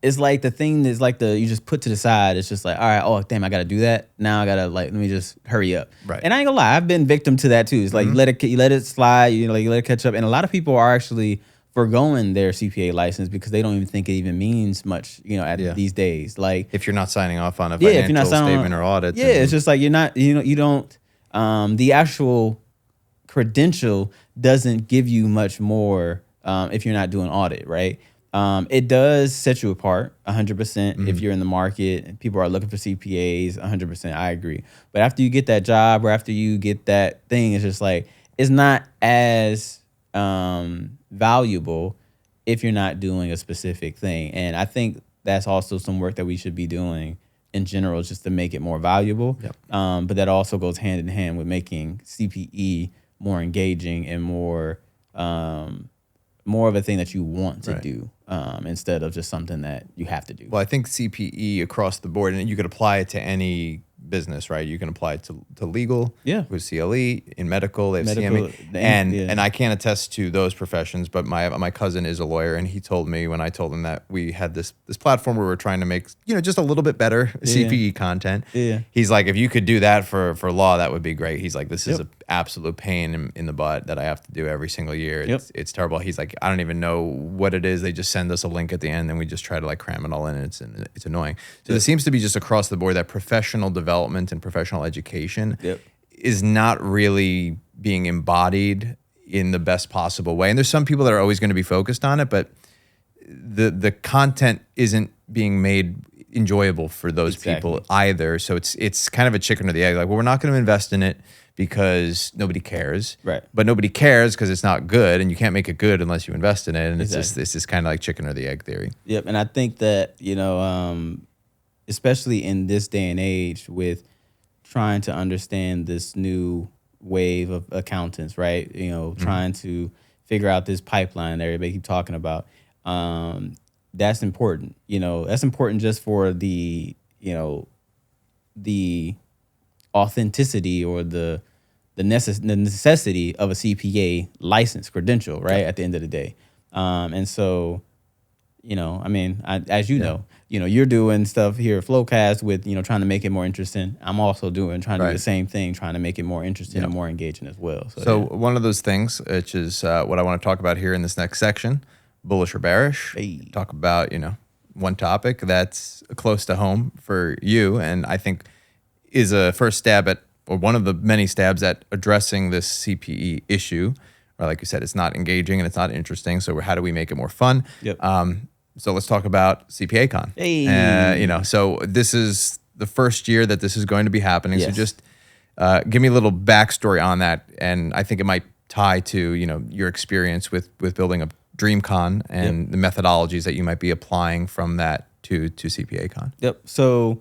it's like the thing is like you just put to the side. It's just like, all right, oh damn, I gotta do that. Now I gotta let me just hurry up. Right. And I ain't gonna lie, I've been victim to that too. It's like you let it slide, you let it catch up. And a lot of people are actually forgoing their CPA license because they don't even think it even means much, these days. Like if you're not signing off on a financial statement or audit. It's just like you're not, you don't, the actual credential doesn't give you much more if you're not doing audit, right? It does set you apart 100% if you're in the market and people are looking for CPAs, 100%. I agree. But after you get that job or after you get that thing, it's just like, it's not as valuable if you're not doing a specific thing. And I think that's also some work that we should be doing in general, just to make it more valuable. Yep. But that also goes hand in hand with making CPE more engaging and more of a thing that you want to do instead of just something that you have to do. Well, I think CPE across the board, and you could apply it to any business, right? You can apply it to legal, with CLE, in medical, they have CME, and I can't attest to those professions, but my cousin is a lawyer, and he told me when I told him that we had this platform where we're trying to make just a little bit better CPE content. He's like, if you could do that for law, that would be great. He's like, this is an absolute pain in the butt that I have to do every single year. It's terrible. He's like, I don't even know what it is. They just send us a link at the end, and we just try to like cram it all in. And it's annoying. So it seems to be just across the board that professional development and professional education is not really being embodied in the best possible way. And there's some people that are always going to be focused on it, but the content isn't being made enjoyable for those people either. So it's kind of a chicken or the egg. Like, well, we're not going to invest in it because nobody cares. Right. But nobody cares because it's not good, and you can't make it good unless you invest in it. And it's this kind of like chicken or the egg theory. Yep. And I think that, especially in this day and age with trying to understand this new wave of accountants, right? Trying to figure out this pipeline that everybody keep talking about. That's important. That's important just for the authenticity or the necessity of a CPA license credential, right? At the end of the day. And so, as you know, you're doing stuff here at FloQast with, trying to make it more interesting. I'm also trying to do the same thing, trying to make it more interesting and more engaging as well. So one of those things, which is what I want to talk about here in this next section, bullish or bearish. Talk about, one topic that's close to home for you, and I think is a first stab at, or one of the many stabs at addressing this CPE issue. Or like you said, it's not engaging and it's not interesting. So how do we make it more fun? So let's talk about CPAcon. So this is the first year that this is going to be happening. So just give me a little backstory on that. And I think it might tie to, your experience with building a DreamCon and the methodologies that you might be applying from that to CPAcon. So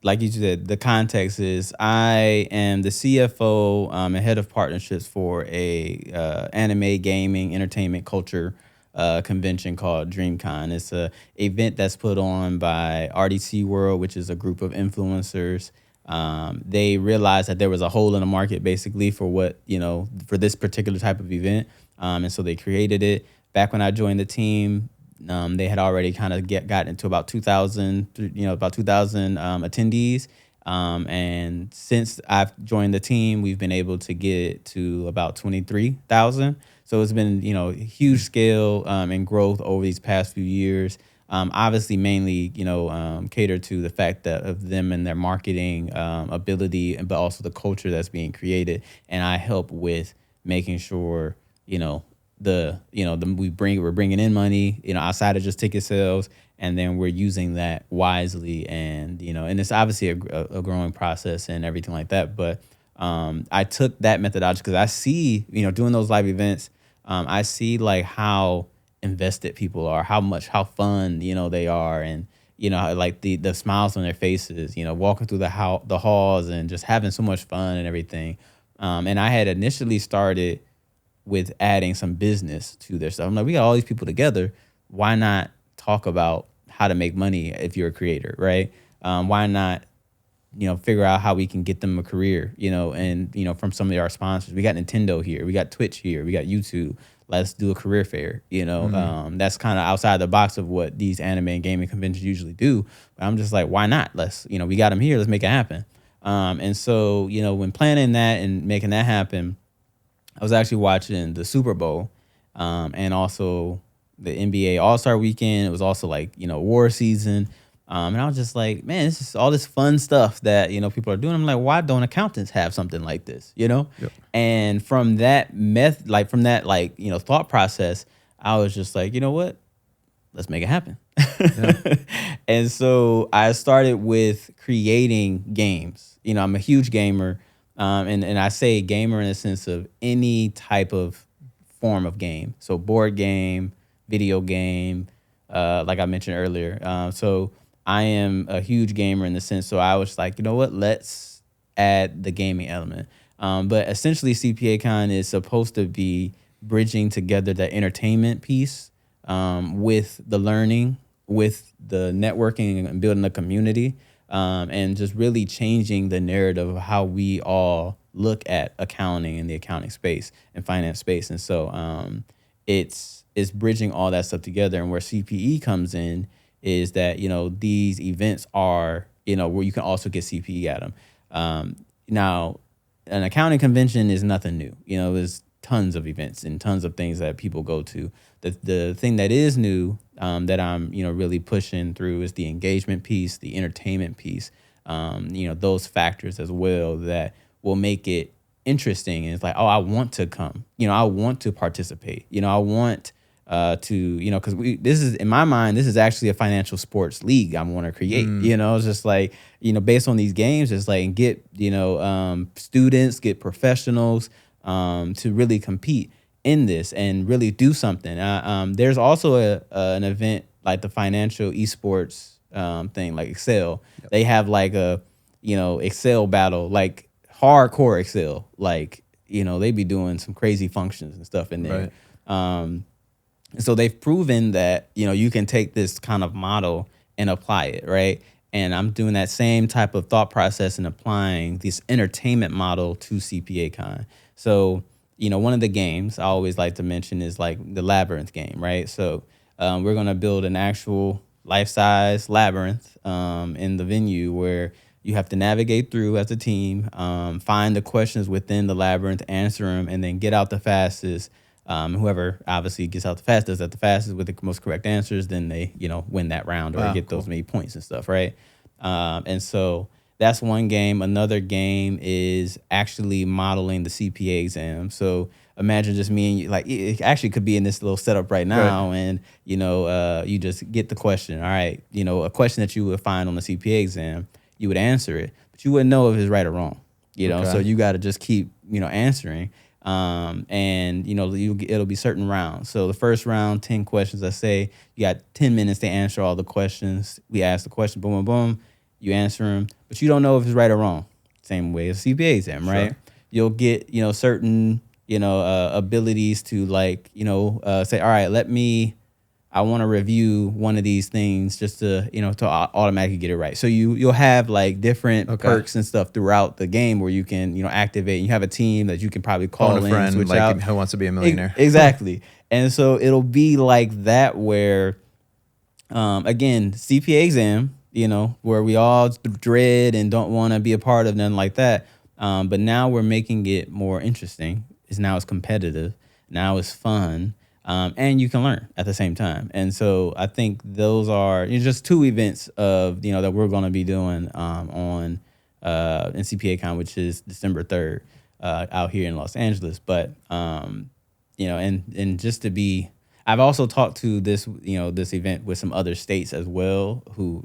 like you said, the context is I am the CFO and head of partnerships for a anime, gaming, entertainment, culture convention called DreamCon. It's a event that's put on by RDC World, which is a group of influencers. They realized that there was a hole in the market basically for for this particular type of event. And so they created it. Back when I joined the team, they had already kind of gotten into about 2,000 attendees. And since I've joined the team, we've been able to get it to about 23,000. So it's been, huge scale and growth over these past few years. Obviously, mainly, cater to the fact that of them and their marketing ability, but also the culture that's being created. And I help with making sure, we're bringing in money, outside of just ticket sales, and then we're using that wisely. And and it's obviously a growing process and everything like that. But I took that methodology because I see, doing those live events, I see like how invested people are, how fun they are, and like the smiles on their faces, walking through the halls and just having so much fun and everything. And I had initially started with adding some business to their stuff. I'm like, we got all these people together. Why not talk about how to make money if you're a creator, right? Why not, figure out how we can get them a career, and, from some of our sponsors. We got Nintendo here. We got Twitch here. We got YouTube. Let's do a career fair, That's kind of outside the box of what these anime and gaming conventions usually do. But I'm just like, why not? Let's, we got them here. Let's make it happen. And so, when planning that and making that happen, I was actually watching the Super Bowl and also the NBA All-Star Weekend. It was also like, war season. And I was just like, man, this is all this fun stuff that, people are doing. I'm like, why don't accountants have something like this, Yep. And from that thought process, I was just like, you know what? Let's make it happen. Yeah. And so I started with creating games. I'm a huge gamer. And I say gamer in the sense of any type of form of game. So board game, video game, like I mentioned earlier. So I am a huge gamer in the sense, so I was like, you know what, let's add the gaming element. But essentially, CPAcon is supposed to be bridging together the entertainment piece with the learning, with the networking and building a community, and just really changing the narrative of how we all look at accounting and the accounting space and finance space. And so it's bridging all that stuff together. And where CPE comes in is that, these events are, where you can also get CPE at them. Now, an accounting convention is nothing new. There's tons of events and tons of things that people go to. The thing that is new that I'm, really pushing through is the engagement piece, the entertainment piece, those factors as well that will make it interesting. And it's like, oh, I want to come, I want to participate, I want to, because this is, in my mind, this is actually a financial sports league I want to create. It's just like, based on these games, it's like, get, students, get professionals to really compete in this and really do something. There's also an event like the financial esports thing, like Excel. Yep. They have like a, Excel battle, like hardcore Excel, like, they be doing some crazy functions and stuff in there. Right. So they've proven that, you can take this kind of model and apply it, right? And I'm doing that same type of thought process and applying this entertainment model to CPAcon. So, one of the games I always like to mention is like the labyrinth game, right? So we're going to build an actual life-size labyrinth in the venue where you have to navigate through as a team, find the questions within the labyrinth, answer them, and then get out the fastest. Whoever obviously gets out the fastest at the fastest with the most correct answers, then they, win that round or get those many points and stuff, right? And so that's one game. Another game is actually modeling the CPA exam. So imagine just me and you, like, it actually could be in this little setup right now, and you just get the question. All right, a question that you would find on the CPA exam, you would answer it, but you wouldn't know if it's right or wrong. So you got to just keep answering. And it'll be certain rounds. So the first round, 10 questions. I say you got 10 minutes to answer all the questions. We ask the question, boom, boom, boom. You answer them, but you don't know if it's right or wrong. Same way as CPA exam, right? Sure. You'll get certain abilities to like say, all right, I want to review one of these things just to to automatically get it right. So you'll have like different perks and stuff throughout the game where you can activate. You have a team that you can probably call in, friend, switch like out. Who Wants to Be a Millionaire? Exactly. And so it'll be like that where, again, CPA exam, where we all dread and don't want to be a part of nothing like that. But now we're making it more interesting. Now it's competitive. Now it's fun. And you can learn at the same time. And so I think those are just two events of, that we're going to be doing on in CPAcon, which is December 3rd out here in Los Angeles. But, and just to be, I've also talked to this event with some other states as well who,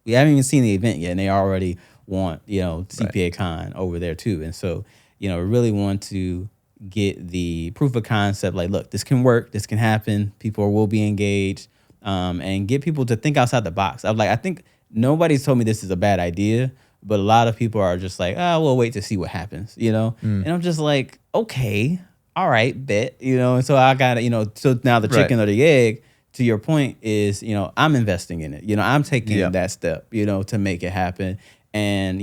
we haven't even seen the event yet, and they already want, CPAcon over there too. And so, we really want to get the proof of concept, like, look, this can work, this can happen, people will be engaged, and get people to think outside the box. I think nobody's told me this is a bad idea, but a lot of people are just like, we'll wait to see what happens, And I'm just like, okay, all right, bet, and so I got to, so now the chicken or the egg, to your point, is, I'm investing in it. I'm taking that step, to make it happen. And,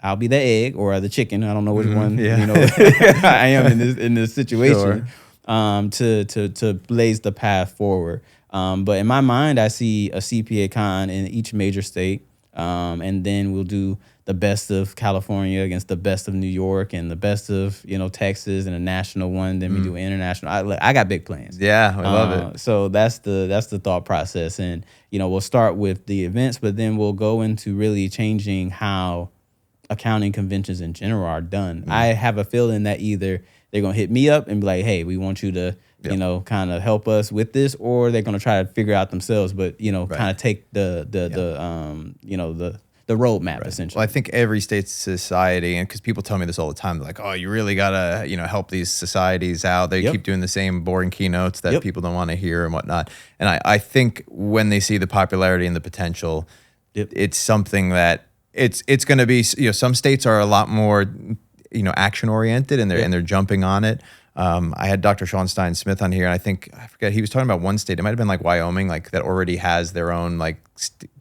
I'll be the egg or the chicken. I don't know which one, I am in this situation, to blaze the path forward. But in my mind, I see a CPAcon in each major state. And then we'll do the best of California against the best of New York and the best of, Texas and a national one. Then we do international. I got big plans. Yeah, I love it. So that's the thought process. And, we'll start with the events, but then we'll go into really changing how accounting conventions in general are done. I have a feeling that either they're going to hit me up and be like, hey, we want you to, kind of help us with this, or they're going to try to figure out themselves, but, kind of take the the roadmap essentially. Well, I think every state society, and because people tell me this all the time, they're like, "Oh, you really gotta, help these societies out." They keep doing the same boring keynotes that people don't want to hear and whatnot. And I think when they see the popularity and the potential, it's something that it's going to be. Some states are a lot more, action oriented, and they're jumping on it. I had Dr. Sean Stein Smith on here, and I forget, he was talking about one state. It might have been like Wyoming, like that already has their own like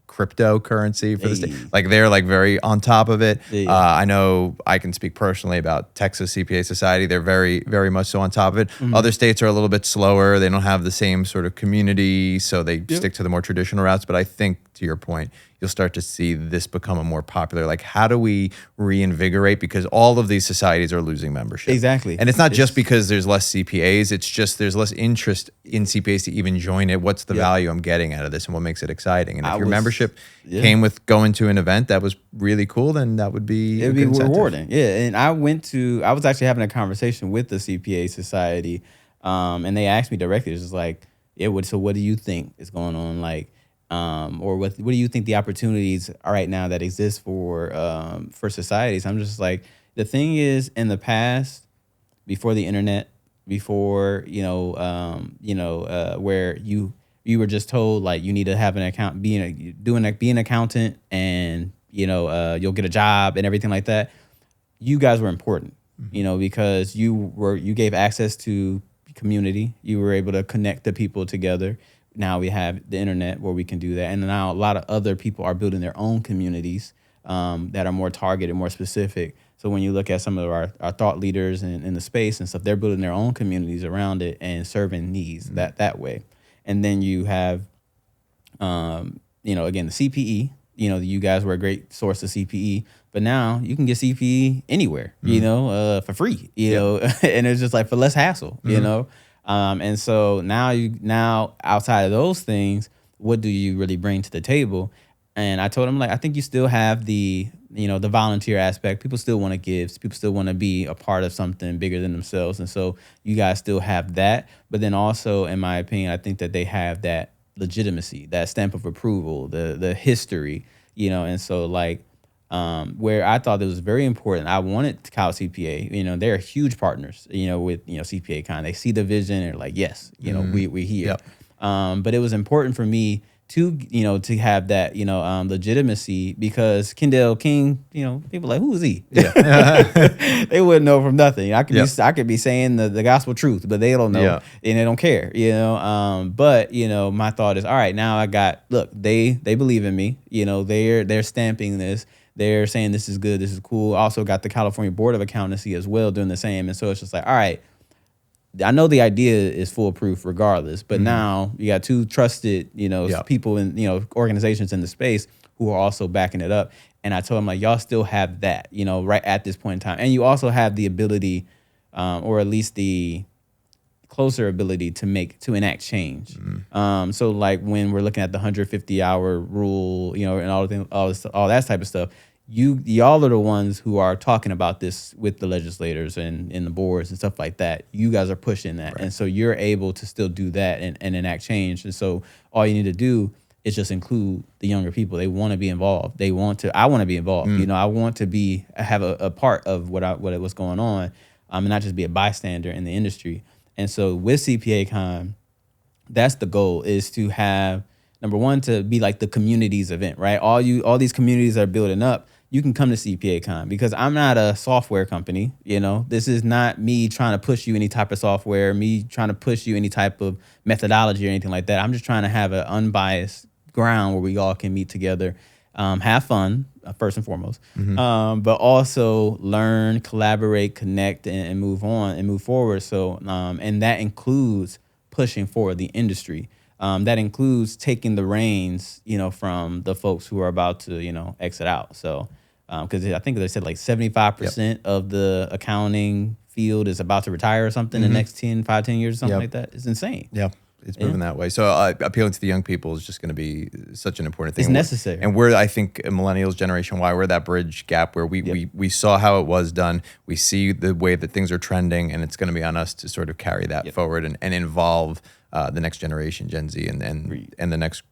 cryptocurrency for the state. Like they're like very on top of it. I know I can speak personally about Texas CPA Society. They're very, very much so on top of it. Other states are a little bit slower. They don't have the same sort of community, so they stick to the more traditional routes. But I think, to your point, you'll start to see this become a more popular, like, how do we reinvigorate? Because all of these societies are losing membership. Exactly. And it's not just because there's less CPAs, it's just there's less interest in CPAs to even join it. What's the value I'm getting out of this and what makes it exciting? And if your membership came with going to an event that was really cool, then that would be it'd be rewarding. Yeah. And I was actually having a conversation with the CPA Society, and they asked me directly, it's just like, so what do you think is going on? Like, or what do you think the opportunities are right now that exist for societies? I'm just like, the thing is, in the past, before the internet, before where you were just told like you need to have an account, be an accountant, and you'll get a job and everything like that. You guys were important, because you gave access to community. You were able to connect the people together. Now we have the internet where we can do that. And now a lot of other people are building their own communities that are more targeted, more specific. So when you look at some of our thought leaders in the space and stuff, they're building their own communities around it and serving needs that way. And then you have, again, the CPE. You guys were a great source of CPE, but now you can get CPE anywhere, for free, and it's just like for less hassle, and so now outside of those things, what do you really bring to the table? And I told him, like, I think you still have the volunteer aspect. People still want to give. People still want to be a part of something bigger than themselves. And so you guys still have that. But then also, in my opinion, I think that they have that legitimacy, that stamp of approval, the history, and so like, where I thought it was very important, I wanted Cal CPA, they're huge partners, with, CPAcon. They see the vision and they're like, yes, we're here. Yep. But it was important for me to have that, legitimacy, because Kendale King, people are like, who is he? Yeah. They wouldn't know from nothing. I could be saying the gospel truth, but they don't know and they don't care, but my thought is, all right, now they believe in me, they're stamping this. They're saying this is good, this is cool. Also got the California Board of Accountancy as well doing the same. And so it's just like, all right, I know the idea is foolproof regardless, but now you got two trusted, people in, organizations in the space who are also backing it up. And I told them, like, y'all still have that, right at this point in time. And you also have the ability, or at least the closer ability to enact change. So like when we're looking at the 150-hour rule, and all that type of stuff, y'all are the ones who are talking about this with the legislators and the boards and stuff like that. You guys are pushing that. Right. And so you're able to still do that and enact change. And so all you need to do is just include the younger people. They want to be involved. I want to be involved. I want to have a part of what's going on, and not just be a bystander in the industry. And so with CPAcon, that's the goal, is to have, number one, to be like the community's event, right? All these communities are building up. You can come to CPAcon, because I'm not a software company. This is not me trying to push you any type of software, me trying to push you any type of methodology or anything like that. I'm just trying to have an unbiased ground where we all can meet together, have fun, first and foremost, but also learn, collaborate, connect, and move on and move forward. So, and that includes pushing forward the industry. That includes taking the reins, from the folks who are about to, exit out. So, because I think they said like 75% of the accounting field is about to retire or something in the next 10 years or something like that. It's insane. Yeah. It's moving that way. So appealing to the young people is just going to be such an important thing. It's necessary. And we're, I think, millennials, Generation Y, we're that bridge gap where we saw how it was done. We see the way that things are trending, and it's going to be on us to sort of carry that forward and involve the next generation, Gen Z, and the next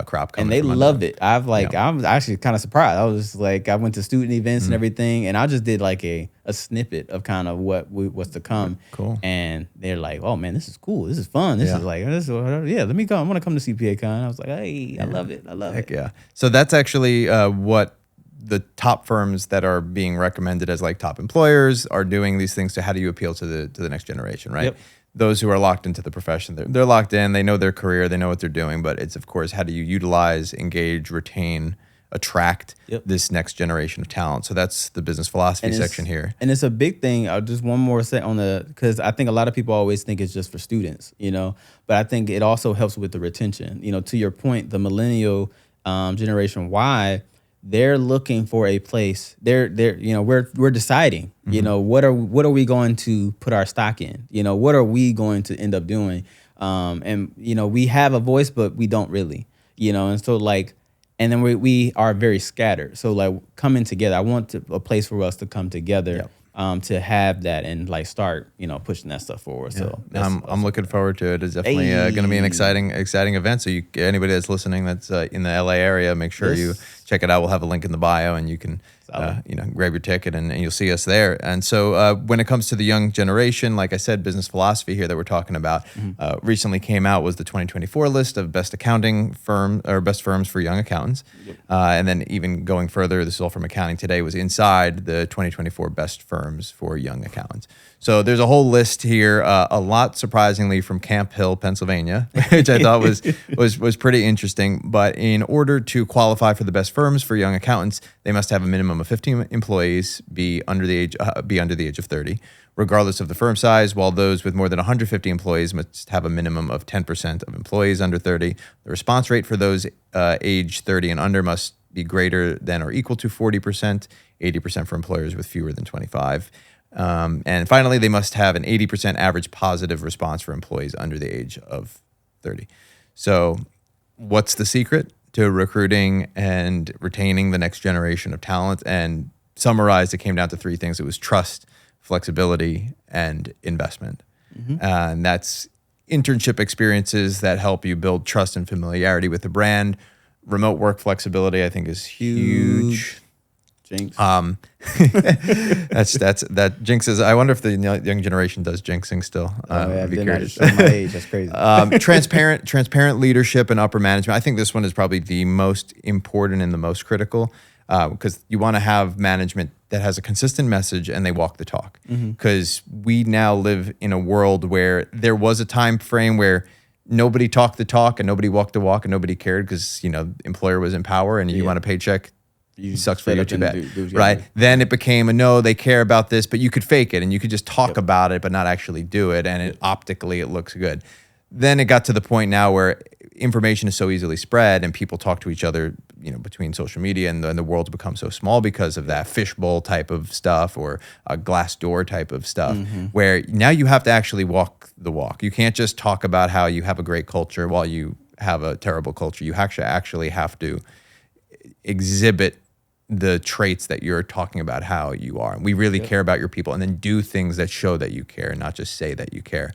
crop and coming. they from under loved them. it. I'm actually kind of surprised. I was like, I went to student events and everything, and I just did like a snippet of kind of what's to come. Cool. And they're like, oh man, this is cool. This is fun. This is like, let me come. I want to come to CPAcon. I was like, hey, I love it. I love it. Yeah. So that's actually what the top firms that are being recommended as like top employers are doing these things. So how do you appeal to the next generation, right? Yep. Those who are locked into the profession, they're locked in, they know their career, they know what they're doing, but it's of course, how do you utilize, engage, retain, attract this next generation of talent? So that's the business philosophy section here. And it's a big thing. Just one more set on because I think a lot of people always think it's just for students, but I think it also helps with the retention. To your point, the millennial generation Y, they're looking for a place. We're deciding, what are we going to put our stock in? What are we going to end up doing? And we have a voice, but we don't really, and so and then we are very scattered. So like coming together, I want a place for us to come together. To have that and start pushing that stuff forward. So I'm looking forward to it. It's definitely going to be an exciting event. So anybody that's listening that's in the LA area, make sure you check it out. We'll have a link in the bio, and you can grab your ticket and you'll see us there. And so when it comes to the young generation, like I said, business philosophy here that we're talking about recently came out was the 2024 list of best accounting firm or best firms for young accountants. And then even going further, this is all from Accounting Today, was inside the 2024 best firms for young accountants. So there's a whole list here, a lot surprisingly from Camp Hill, Pennsylvania, which I thought was pretty interesting. But in order to qualify for the best firms for young accountants, they must have a minimum of 15 employees, be under the age of 30, regardless of the firm size. While those with more than 150 employees must have a minimum of 10% of employees under 30. The response rate for those age 30 and under must be greater than or equal to 40%, 80% for employers with fewer than 25. And finally, they must have an 80% average positive response for employees under the age of 30. So what's the secret to recruiting and retaining the next generation of talent? And summarized, it came down to three things. It was trust, flexibility, and investment. And that's internship experiences that help you build trust and familiarity with the brand. Remote work flexibility, I think, is huge. Jinx. That's that jinxes. I wonder if the young generation does jinxing still. I'd be curious. My age, that's crazy. Transparent leadership and upper management. I think this one is probably the most important and the most critical because you want to have management that has a consistent message and they walk the talk. Because we now live in a world where there was a time frame where nobody talked the talk and nobody walked the walk and nobody cared because the employer was in power and you want a paycheck. Sucks for you too bad, right? Then it became no, they care about this, but you could fake it and you could just talk about it, but not actually do it. And optically, it looks good. Then it got to the point now where information is so easily spread and people talk to each other, between social media and the world's become so small because of that fishbowl type of stuff or a glass door type of stuff where now you have to actually walk the walk. You can't just talk about how you have a great culture while you have a terrible culture. You actually have to exhibit the traits that you're talking about how you are. We really care about your people and then do things that show that you care, not just say that you care.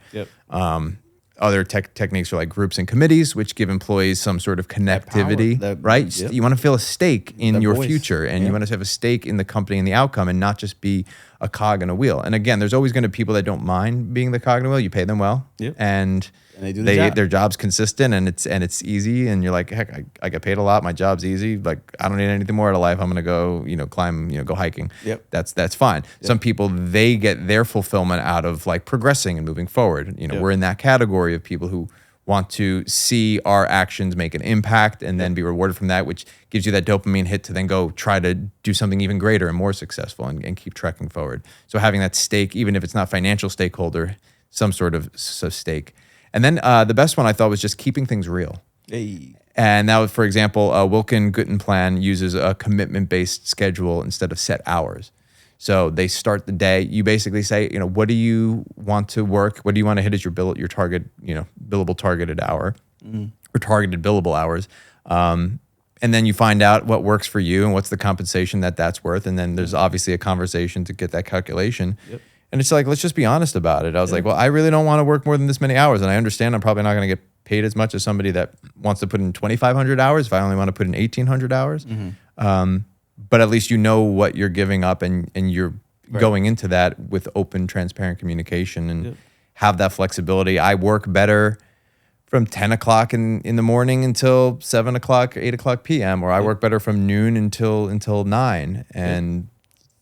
Other techniques are like groups and committees, which give employees some sort of connectivity, right? You want to feel a stake in your future and you want to have a stake in the company and the outcome and not just be a cog in a wheel. And again, there's always going to be people that don't mind being the cog in a wheel. You pay them well and they do their job's consistent and it's easy. And you're like, heck, I get paid a lot. My job's easy. Like, I don't need anything more out of life. I'm going to go, climb, go hiking. That's fine. Some people, they get their fulfillment out of like progressing and moving forward. We're in that category of people who want to see our actions make an impact and then be rewarded from that, which gives you that dopamine hit to then go try to do something even greater and more successful and keep trekking forward. So having that stake, even if it's not financial stakeholder, some sort of stake. And then the best one I thought was just keeping things real. And that was, for example, Wilkin Guten plan uses a commitment-based schedule instead of set hours. So they start the day. You basically say, what do you want to work? What do you want to hit as your target, billable targeted hour or targeted billable hours? And then you find out what works for you and what's the compensation that's worth. And then there's obviously a conversation to get that calculation. And it's like, let's just be honest about it. I was like, well, I really don't want to work more than this many hours. And I understand I'm probably not going to get paid as much as somebody that wants to put in 2,500 hours if I only want to put in 1,800 hours. But at least you know what you're giving up, and you're going into that with open, transparent communication and have that flexibility. I work better from 10 o'clock in the morning until 7 o'clock, 8 o'clock p.m., or I work better from noon until 9. And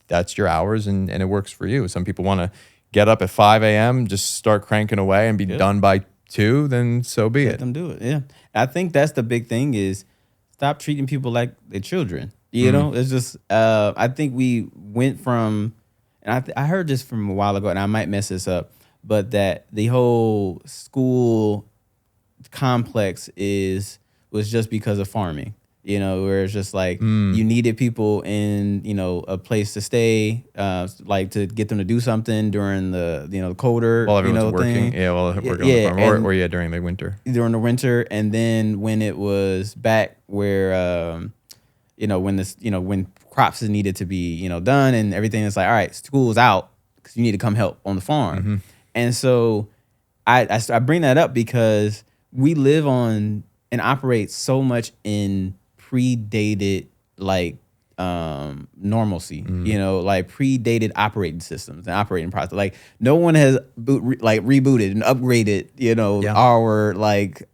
that's your hours, and it works for you. Some people want to get up at 5 a.m., just start cranking away and be done by 2, then so be Let it. them do it. Yeah. I think that's the big thing is stop treating people like they're children. You know, it's just, I think we went from, and I heard this from a while ago, and I might mess this up, but that the whole school complex was just because of farming. You know, where it's just like you needed people in, you know, a place to stay, like to get them to do something during the, you know, the colder, While everyone's working. thing. Yeah, while working on the farm. Or during the winter. During the winter. And then when it was back where, you know, when crops is needed to be, you know, done and everything, it's like, all right, school's out because you need to come help on the farm. And so I bring that up because we live on and operate so much in predated like normalcy, you know, like predated operating systems and operating process. Like no one has rebooted and upgraded, you know, our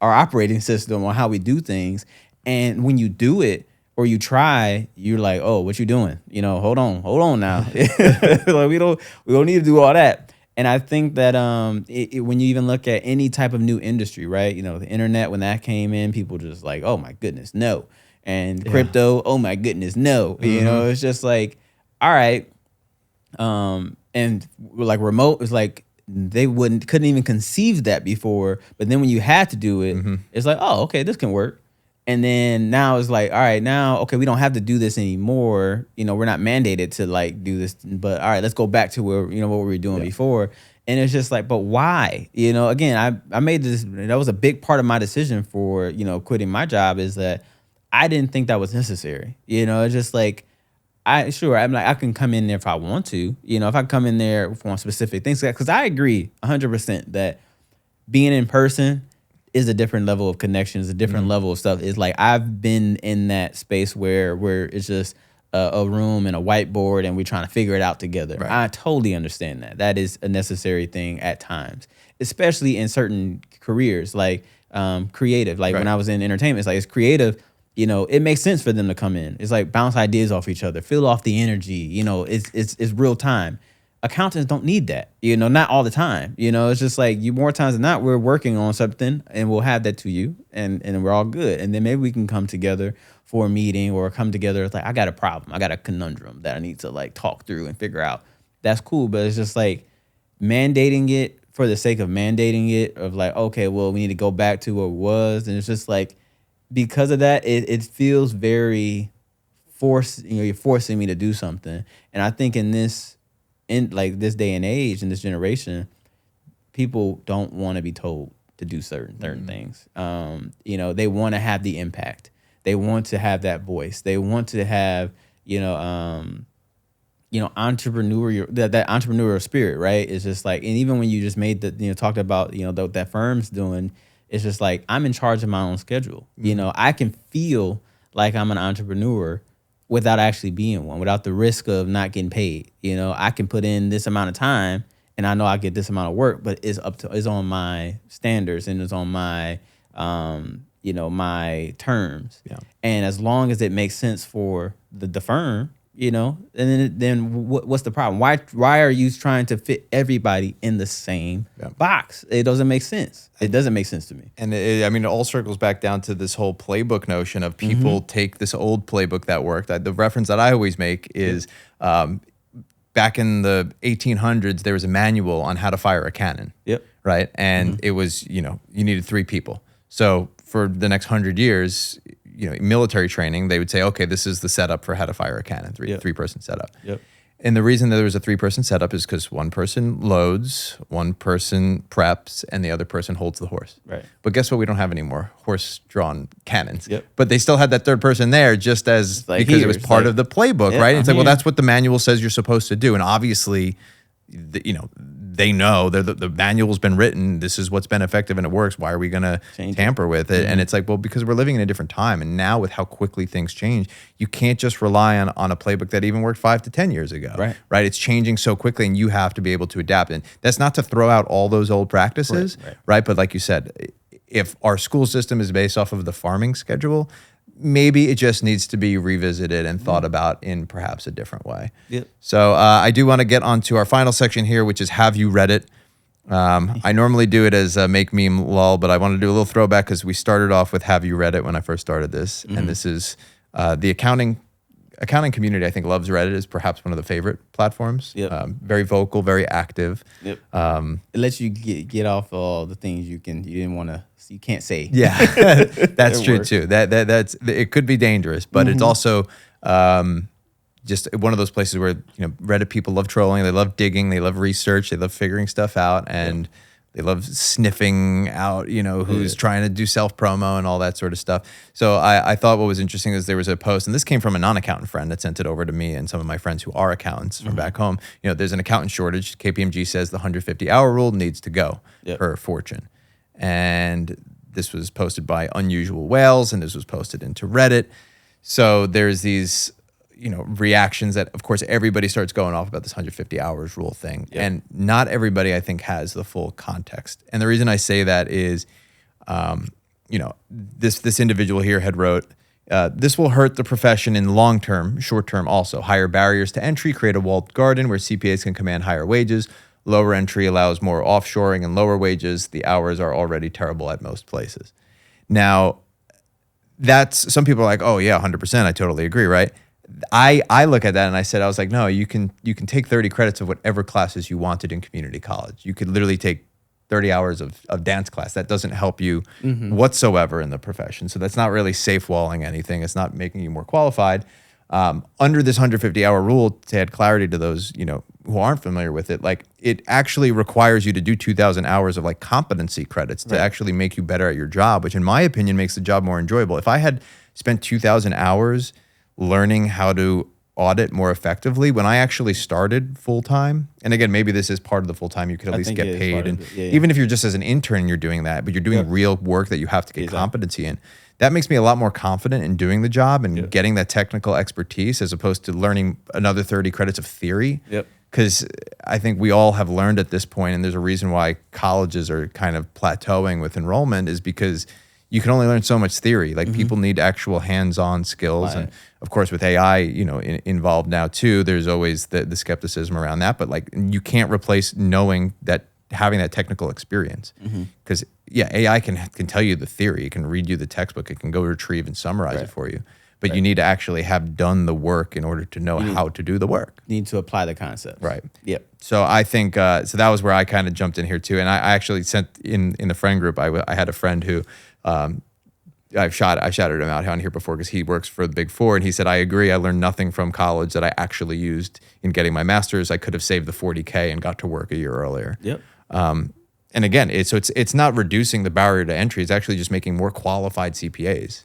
operating system on how we do things. And when you do it or you try, you're like, oh, what you doing? You know, hold on now. Like we don't need to do all that. And I think that when you even look at any type of new industry, right? You know, the internet, when that came in, people just like, oh my goodness, no. And crypto, oh my goodness, no. You know, it's just like, all right. And like remote is like they couldn't even conceive that before. But then when you had to do it, it's like, oh, okay, this can work. And then now it's like, all right, now, okay, we don't have to do this anymore. You know, we're not mandated to like do this, but all right, let's go back to where, you know, what we were doing before. And it's just like, but why? You know, again, I made this, that was a big part of my decision for, you know, quitting my job is that I didn't think that was necessary. You know, it's just like, I'm like, I can come in there if I want to, you know, if I come in there for specific things, because I agree 100% that being in person is a different level of connections, a different level of stuff. It's like I've been in that space where it's just a room and a whiteboard and we're trying to figure it out together. Right. I totally understand that. That is a necessary thing at times, especially in certain careers like creative. Like when I was in entertainment, it's like it's creative. You know, it makes sense for them to come in. It's like bounce ideas off each other, feel off the energy. You know, it's real time. Accountants don't need that, you know, not all the time. You know, it's just like more times than not, we're working on something and we'll have that to you and we're all good. And then maybe we can come together for a meeting or come together. It's like, I got a problem. I got a conundrum that I need to like talk through and figure out. That's cool. But it's just like mandating it for the sake of mandating it of like, okay, well, we need to go back to what it was. And it's just like, because of that, it feels very forced. You know, you're forcing me to do something. And I think in this day and age, in this generation, people don't want to be told to do certain things. You know, they want to have the impact. They want to have that voice. They want to have, entrepreneurial, that entrepreneurial spirit, right? It's just like, and even when you just made talked about, that firm's doing, it's just like, I'm in charge of my own schedule. You know, I can feel like I'm an entrepreneur without actually being one, without the risk of not getting paid. You know, I can put in this amount of time and I know I get this amount of work, but it's on my standards and it's on my, my terms. Yeah. And as long as it makes sense for the firm, and then what's the problem? Why are you trying to fit everybody in the same box? It doesn't make sense. It doesn't make sense to me. And it all circles back down to this whole playbook notion of people take this old playbook that worked. The reference that I always make is back in the 1800s, there was a manual on how to fire a cannon. Yep. Right. And it was, you needed 3 people. So for the next 100 years, military training, they would say, okay, this is the setup for how to fire a cannon, three-person setup. Yep. And the reason that there was a 3-person setup is because one person loads, one person preps, and the other person holds the horse. Right. But guess what? We don't have any more horse-drawn cannons. Yep. But they still had that third person there just as because it was part of the playbook, right? It's like, well, that's what the manual says you're supposed to do. And obviously, they know the manual's been written. This is what's been effective and it works. Why are we going to tamper with it? And it's like, well, because we're living in a different time. And now with how quickly things change, you can't just rely on a playbook that even worked 5 to 10 years ago. Right? It's changing so quickly and you have to be able to adapt. And that's not to throw out all those old practices, right? But like you said, if our school system is based off of the farming schedule, maybe it just needs to be revisited and thought about in perhaps a different way. So I do want to get on to our final section here, which is Have You Read It? I normally do it as a make meme lull, but I want to do a little throwback because we started off with Have You Read It when I first started this. And this is the accounting community, I think, loves Reddit, is perhaps one of the favorite platforms. Very vocal, very active. It lets you get off all the things you can't say. Yeah, that's true too. That's it could be dangerous, but it's also just one of those places where Reddit people love trolling, they love digging, they love research, they love figuring stuff out, and they love sniffing out, who's trying to do self-promo and all that sort of stuff. So I thought what was interesting is there was a post, and this came from a non-accountant friend that sent it over to me and some of my friends who are accountants from back home. There's an accountant shortage. KPMG says the 150-hour rule needs to go per Fortune. And this was posted by Unusual Whales, and this was posted into Reddit. So there's these reactions that, of course, everybody starts going off about this 150 hours rule thing. And not everybody, I think, has the full context. And the reason I say that is, this individual here had wrote, this will hurt the profession in long term, short term also. Higher barriers to entry, create a walled garden where CPAs can command higher wages. Lower entry allows more offshoring and lower wages. The hours are already terrible at most places. Now, that's, some people are like, oh yeah, 100%, I totally agree, right? I look at that and I was like, no, you can take 30 credits of whatever classes you wanted in community college. You could literally take 30 hours of dance class. That doesn't help you whatsoever in the profession. So that's not really safe walling anything. It's not making you more qualified. Under this 150-hour rule, to add clarity to those, who aren't familiar with it, like it actually requires you to do 2,000 hours of like competency credits to actually make you better at your job, which in my opinion makes the job more enjoyable. If I had spent 2,000 hours learning how to audit more effectively when I actually started full time, and again, maybe this is part of the full time, you could at least get paid, and even if you're just as an intern, you're doing that, but you're doing real work that you have to get competency in. That makes me a lot more confident in doing the job and getting that technical expertise as opposed to learning another 30 credits of theory. Because I think we all have learned at this point, and there's a reason why colleges are kind of plateauing with enrollment, is because you can only learn so much theory. Like people need actual hands-on skills. And of course with AI, involved now too, there's always the skepticism around that, but like you can't replace knowing that, having that technical experience. Because AI can tell you the theory, it can read you the textbook, it can go retrieve and summarize it for you. But you need to actually have done the work in order to know how to do the work. You need to apply the concept. Right. So I think, so that was where I kind of jumped in here too. And I actually sent in the friend group, I had a friend who, I shouted him out on here before because he works for the Big Four, and he said, I agree, I learned nothing from college that I actually used in getting my master's. I could have saved the $40K and got to work a year earlier. And again, it's not reducing the barrier to entry, it's actually just making more qualified CPAs.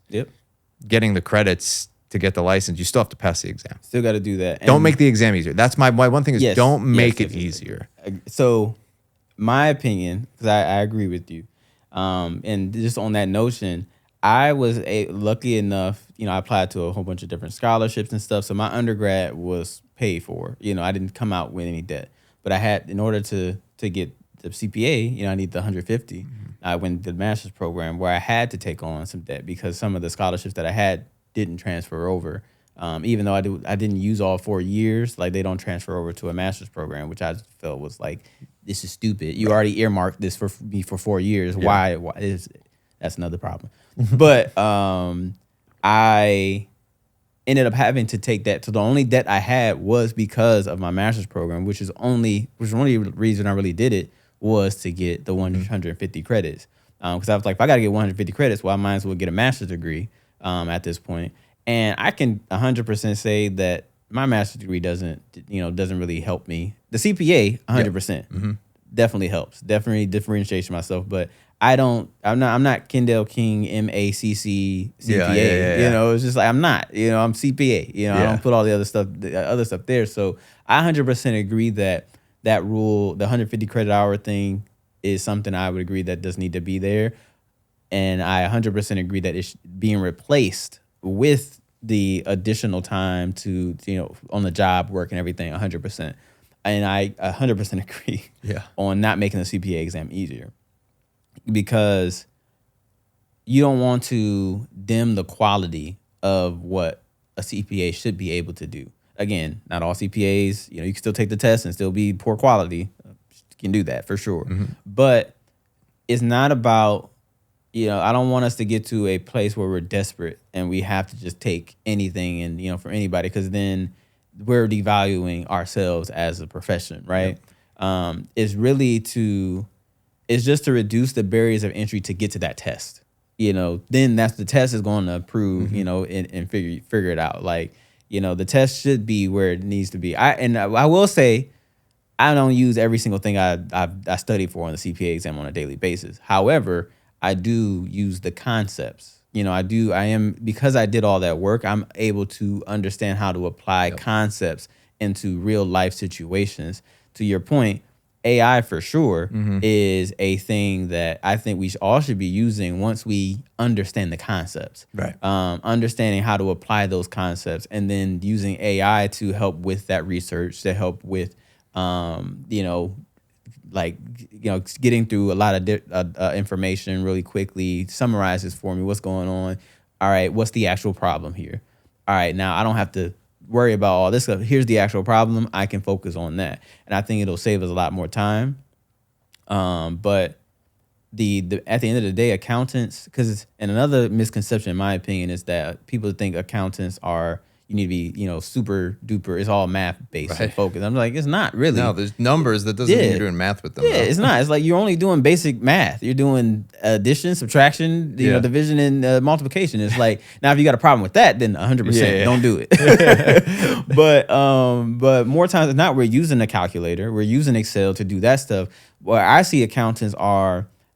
Getting the credits to get the license, you still have to pass the exam. Still got to do that. Don't make the exam easier. That's my one thing is don't make it easier. So my opinion, because I agree with you, and just on that notion, I was lucky enough, I applied to a whole bunch of different scholarships and stuff. So my undergrad was paid for. I didn't come out with any debt, but I had, in order to get the CPA, I need the 150. I went to the master's program where I had to take on some debt because some of the scholarships that I had didn't transfer over. Even though I didn't use all 4 years, like they don't transfer over to a master's program, which I felt was like, this is stupid. You already earmarked this for me for 4 years. Why is it? That's another problem. But I ended up having to take that. So the only debt I had was because of my master's program, which the only reason I really did it was to get the 150 credits. Because I was like, if I got to get 150 credits, well, I might as well get a master's degree at this point. And I can 100% say that my master's degree doesn't really help me. The CPA, 100%, definitely helps. Definitely differentiates myself, but I'm not Kendale King MACC CPA. It's just like I'm not. I'm CPA. I don't put all the other stuff there. So I 100% agree that that rule, the 150 credit hour thing is something I would agree that does need to be there. And I 100% agree that it's being replaced with the additional time to, on the job, work and everything, 100%. And I 100% agree on not making the CPA exam easier, because you don't want to dim the quality of what a CPA should be able to do. Again, not all CPAs, you can still take the test and still be poor quality. You can do that for sure. But it's not about, I don't want us to get to a place where we're desperate and we have to just take anything and, from anybody, because then we're devaluing ourselves as a profession, right? It's just to reduce the barriers of entry to get to that test. Then that's the test is going to prove, and figure it out. Like, the test should be where it needs to be. I will say, I don't use every single thing I study for on the CPA exam on a daily basis. However, I do use the concepts. Because I did all that work, I'm able to understand how to apply concepts into real life situations. To your point, AI for sure is a thing that I think we all should be using once we understand the concepts. Right. Understanding how to apply those concepts, and then using AI to help with that research, to help with, getting through a lot of information really quickly, summarizes for me what's going on. All right, what's the actual problem here? All right, now I don't have to worry about all this stuff. Here's the actual problem. I can focus on that. And I think it'll save us a lot more time. But the at the end of the day, accountants, and another misconception in my opinion is that people think accountants are, you need to be, super duper, it's all math based and focused. I'm like, it's not really. No, there's numbers. That doesn't mean you're doing math with them. Yeah, it's not. It's like you're only doing basic math. You're doing addition, subtraction, division, and multiplication. It's like, now if you got a problem with that, then 100% don't do it. But more times than not, we're using a calculator. We're using Excel to do that stuff. Where I see accountants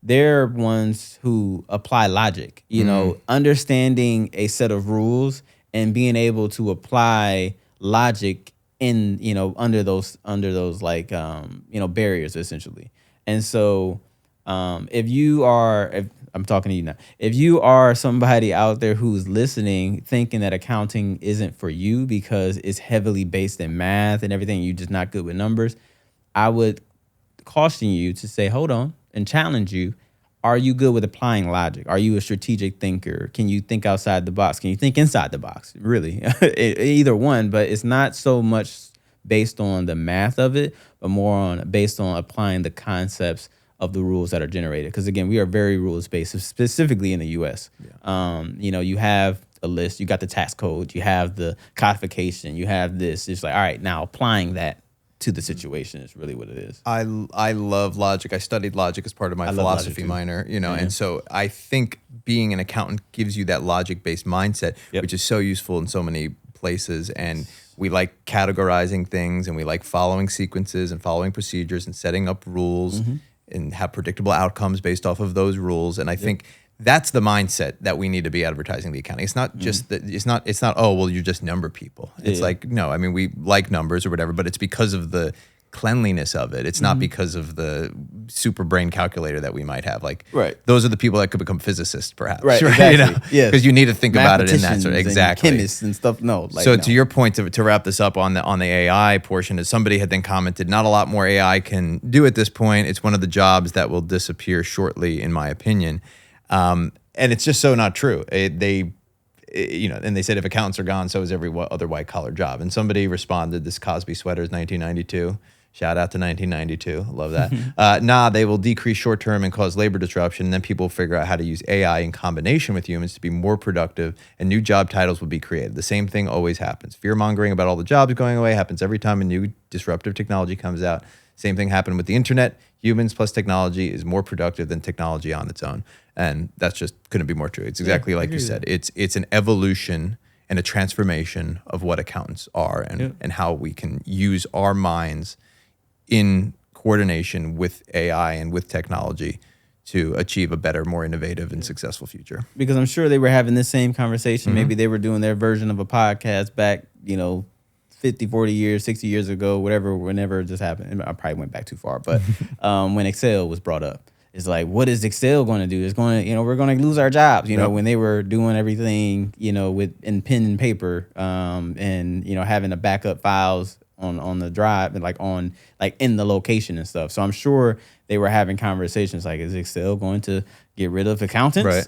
they're ones who apply logic, understanding a set of rules and being able to apply logic in, under those like, barriers essentially. And so if I'm talking to you now, if you are somebody out there who's listening, thinking that accounting isn't for you because it's heavily based in math and everything, you're just not good with numbers, I would caution you to say, hold on, and challenge you. Are you good with applying logic? Are you a strategic thinker? Can you think outside the box? Can you think inside the box? Really, either one. But it's not so much based on the math of it, but more based on applying the concepts of the rules that are generated. Because again, we are very rules based, specifically in the U.S. You have a list, you got the tax code, you have the codification, you have this. It's like, all right, now applying that to the situation is really what it is. I love logic. I studied logic as part of my philosophy minor, and so I think being an accountant gives you that logic-based mindset, which is so useful in so many places. And we like categorizing things, and we like following sequences and following procedures and setting up rules and have predictable outcomes based off of those rules. And I think that's the mindset that we need to be advertising the accounting. It's not just that. It's not. Oh, well, you're just number people. It's like, no. I mean, we like numbers or whatever, but it's because of the cleanliness of it. It's not because of the super brain calculator that we might have. Like, those are the people that could become physicists, perhaps. Right. Exactly. Because you need to think about it in that sort of exactly. Chemists and stuff. No. To your point, to wrap this up on the AI portion, is somebody had then commented, not a lot more AI can do at this point. It's one of the jobs that will disappear shortly, in my opinion. And it's just so not true. And they said if accountants are gone, so is every other white collar job. And somebody responded, this Cosby sweater is 1992. Shout out to 1992. Love that. They will decrease short term and cause labor disruption. And then people will figure out how to use AI in combination with humans to be more productive, and new job titles will be created. The same thing always happens. Fear mongering about all the jobs going away happens every time a new disruptive technology comes out. Same thing happened with the internet. Humans plus technology is more productive than technology on its own. And that's just couldn't be more true. It's exactly like you said. It's an evolution and a transformation of what accountants are and how we can use our minds in coordination with AI and with technology to achieve a better, more innovative and successful future. Because I'm sure they were having this same conversation. Maybe they were doing their version of a podcast back, 50, 40 years, 60 years ago, whenever it just happened. I probably went back too far, but when Excel was brought up, it's like, what is Excel going to do? It's going to, we're going to lose our jobs, when they were doing everything, in pen and paper, and, having to back up files on the drive and in the location and stuff. So I'm sure they were having conversations like, is Excel going to get rid of accountants? Right.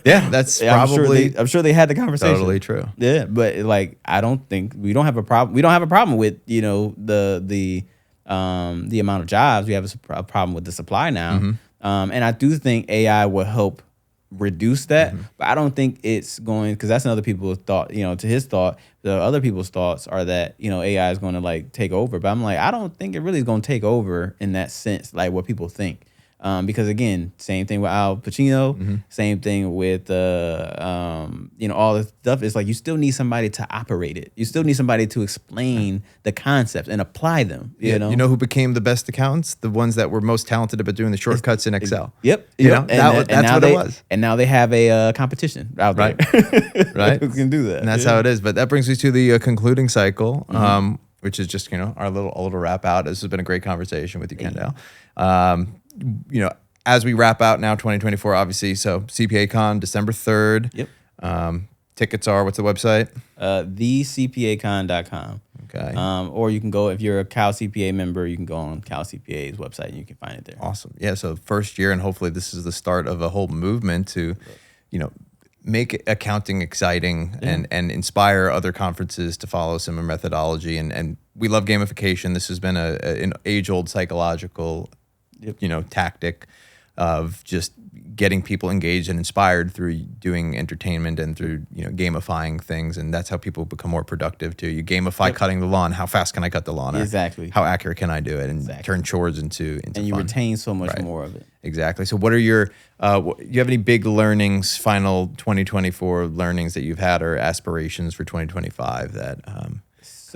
Yeah, that's probably. I'm sure they had the conversation. Totally true. Yeah, but I don't think we don't have a problem. We don't have a problem with the amount of jobs. We have a problem with the supply now. And I do think AI will help reduce that, but I don't think it's going, because that's another people's thought, to his thought, the other people's thoughts are that, AI is going to take over. But I'm like, I don't think it really is going to take over in that sense, like what people think. Because again, same thing with Al Pacino, same thing with all the stuff. It's like you still need somebody to operate it. You still need somebody to explain the concepts and apply them. You know who became the best accountants? The ones that were most talented about doing the shortcuts in Excel. Yep. That's what it was. And now they have a competition out there, right? Who can do that? And that's how it is. But that brings me to the concluding cycle, which is just our little wrap out. This has been a great conversation with you, Kendale. As we wrap out now 2024, obviously, so CPAcon, December 3rd. Yep. Tickets are, what's the website? TheCPAcon.com. Okay. Or you can go, if you're a Cal CPA member, you can go on Cal CPA's website and you can find it there. Awesome. Yeah, so first year, and hopefully this is the start of a whole movement to, make accounting exciting and inspire other conferences to follow similar methodology. And we love gamification. This has been an age-old psychological tactic of just getting people engaged and inspired through doing entertainment and through gamifying things, and that's how people become more productive too. You gamify cutting the lawn. How fast can I cut the lawn? Exactly. How accurate can I do it? And turn chores into and you fun. retain so much more of it. Exactly. So what are your you have any big learnings, final 2024 learnings that you've had, or aspirations for 2025 that top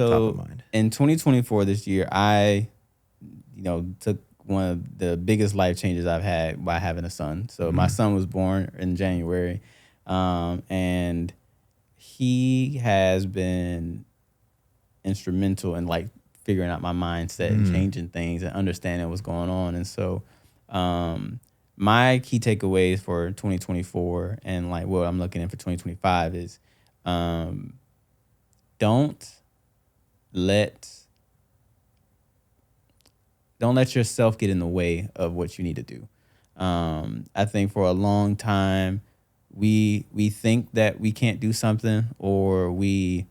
of mind? In 2024 this year, I took one of the biggest life changes I've had by having a son. So my son was born in January, and he has been instrumental in figuring out my mindset and changing things and understanding what's going on. And so my key takeaways for 2024 and what I'm looking at for 2025 is don't let yourself get in the way of what you need to do. I think for a long time, we think that we can't do something, or we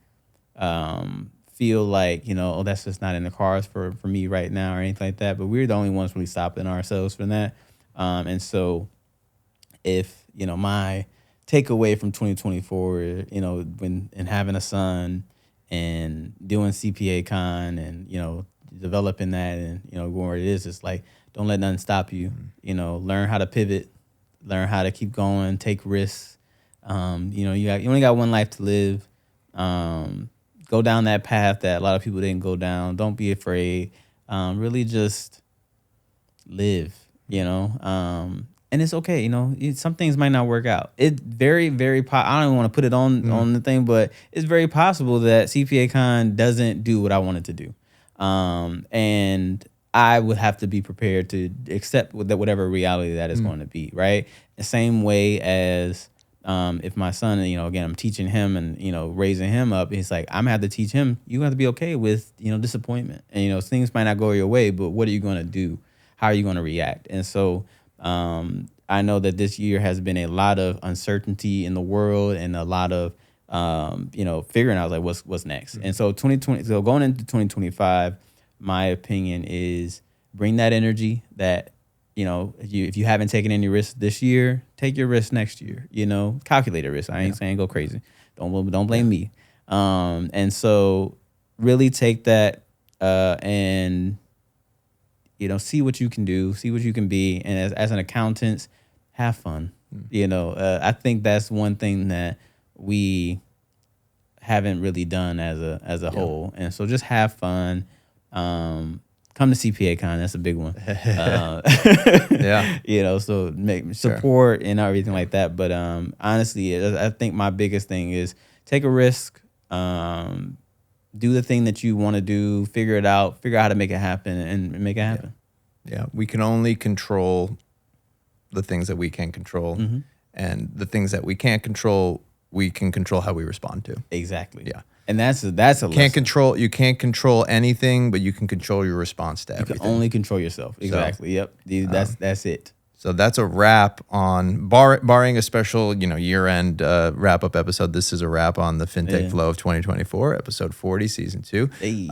feel like, oh, that's just not in the cards for me right now or anything like that. But we're the only ones really stopping ourselves from that. And so if, my takeaway from 2024, when having a son and doing CPAcon and, developing that and going where it is, it's don't let nothing stop you. Learn how to pivot, learn how to keep going, take risks. You only got one life to live. Go down that path that a lot of people didn't go down. Don't be afraid. Really just live. And it's okay. Some things might not work out. It's very, very. I don't even want to put it on the thing, but it's very possible that CPAcon doesn't do what I want it to do. And I would have to be prepared to accept whatever reality that is going to be, right? The same way as if my son, again, I'm teaching him and, raising him up, it's I'm going to have to teach him, you have to be okay with, disappointment. And, things might not go your way, but what are you going to do? How are you going to react? And so I know that this year has been a lot of uncertainty in the world and a lot of figuring out what's next. And so going into 2025, my opinion is bring that energy that, if you haven't taken any risks this year, take your risk next year, calculate a risk. I ain't saying go crazy. Don't blame me. And so really take that, and, see what you can do, see what you can be. And as an accountant, have fun. I think that's one thing that we haven't really done as a whole. And so just have fun. Come to CPAcon. That's a big one. So make support and everything like that. But honestly, I think my biggest thing is take a risk. do the thing that you want to do, figure it out, figure out how to make it happen, and make it happen. Yeah, we can only control the things that we can control, and the things that we can't control, we can control how we respond to. Exactly. Yeah. And that's a lesson. You can't control anything, but you can control your response to everything. You can only control yourself. Exactly. Yep. That's it. So that's a wrap on barring a special, year-end wrap-up episode. This is a wrap on the FinTech Flo of 2024, episode 40, season 2. Hey.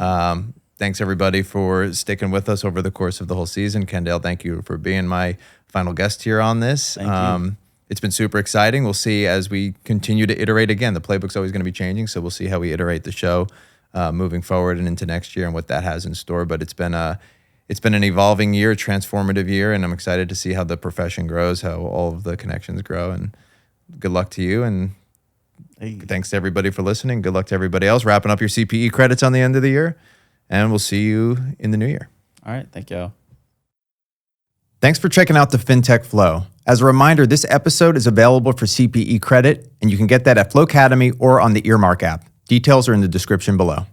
Thanks everybody for sticking with us over the course of the whole season. Kendale, thank you for being my final guest here on this. Thank you. It's been super exciting. We'll see as we continue to iterate again. The playbook's always going to be changing, so we'll see how we iterate the show moving forward and into next year and what that has in store. But it's been an evolving year, a transformative year, and I'm excited to see how the profession grows, how all of the connections grow. And good luck to you, and thanks to everybody for listening. Good luck to everybody else wrapping up your CPE credits on the end of the year, and we'll see you in the new year. All right, thank y'all. Thanks for checking out the FinTech Flo. As a reminder, this episode is available for CPE credit, and you can get that at FloCademy or on the Earmark app. Details are in the description below.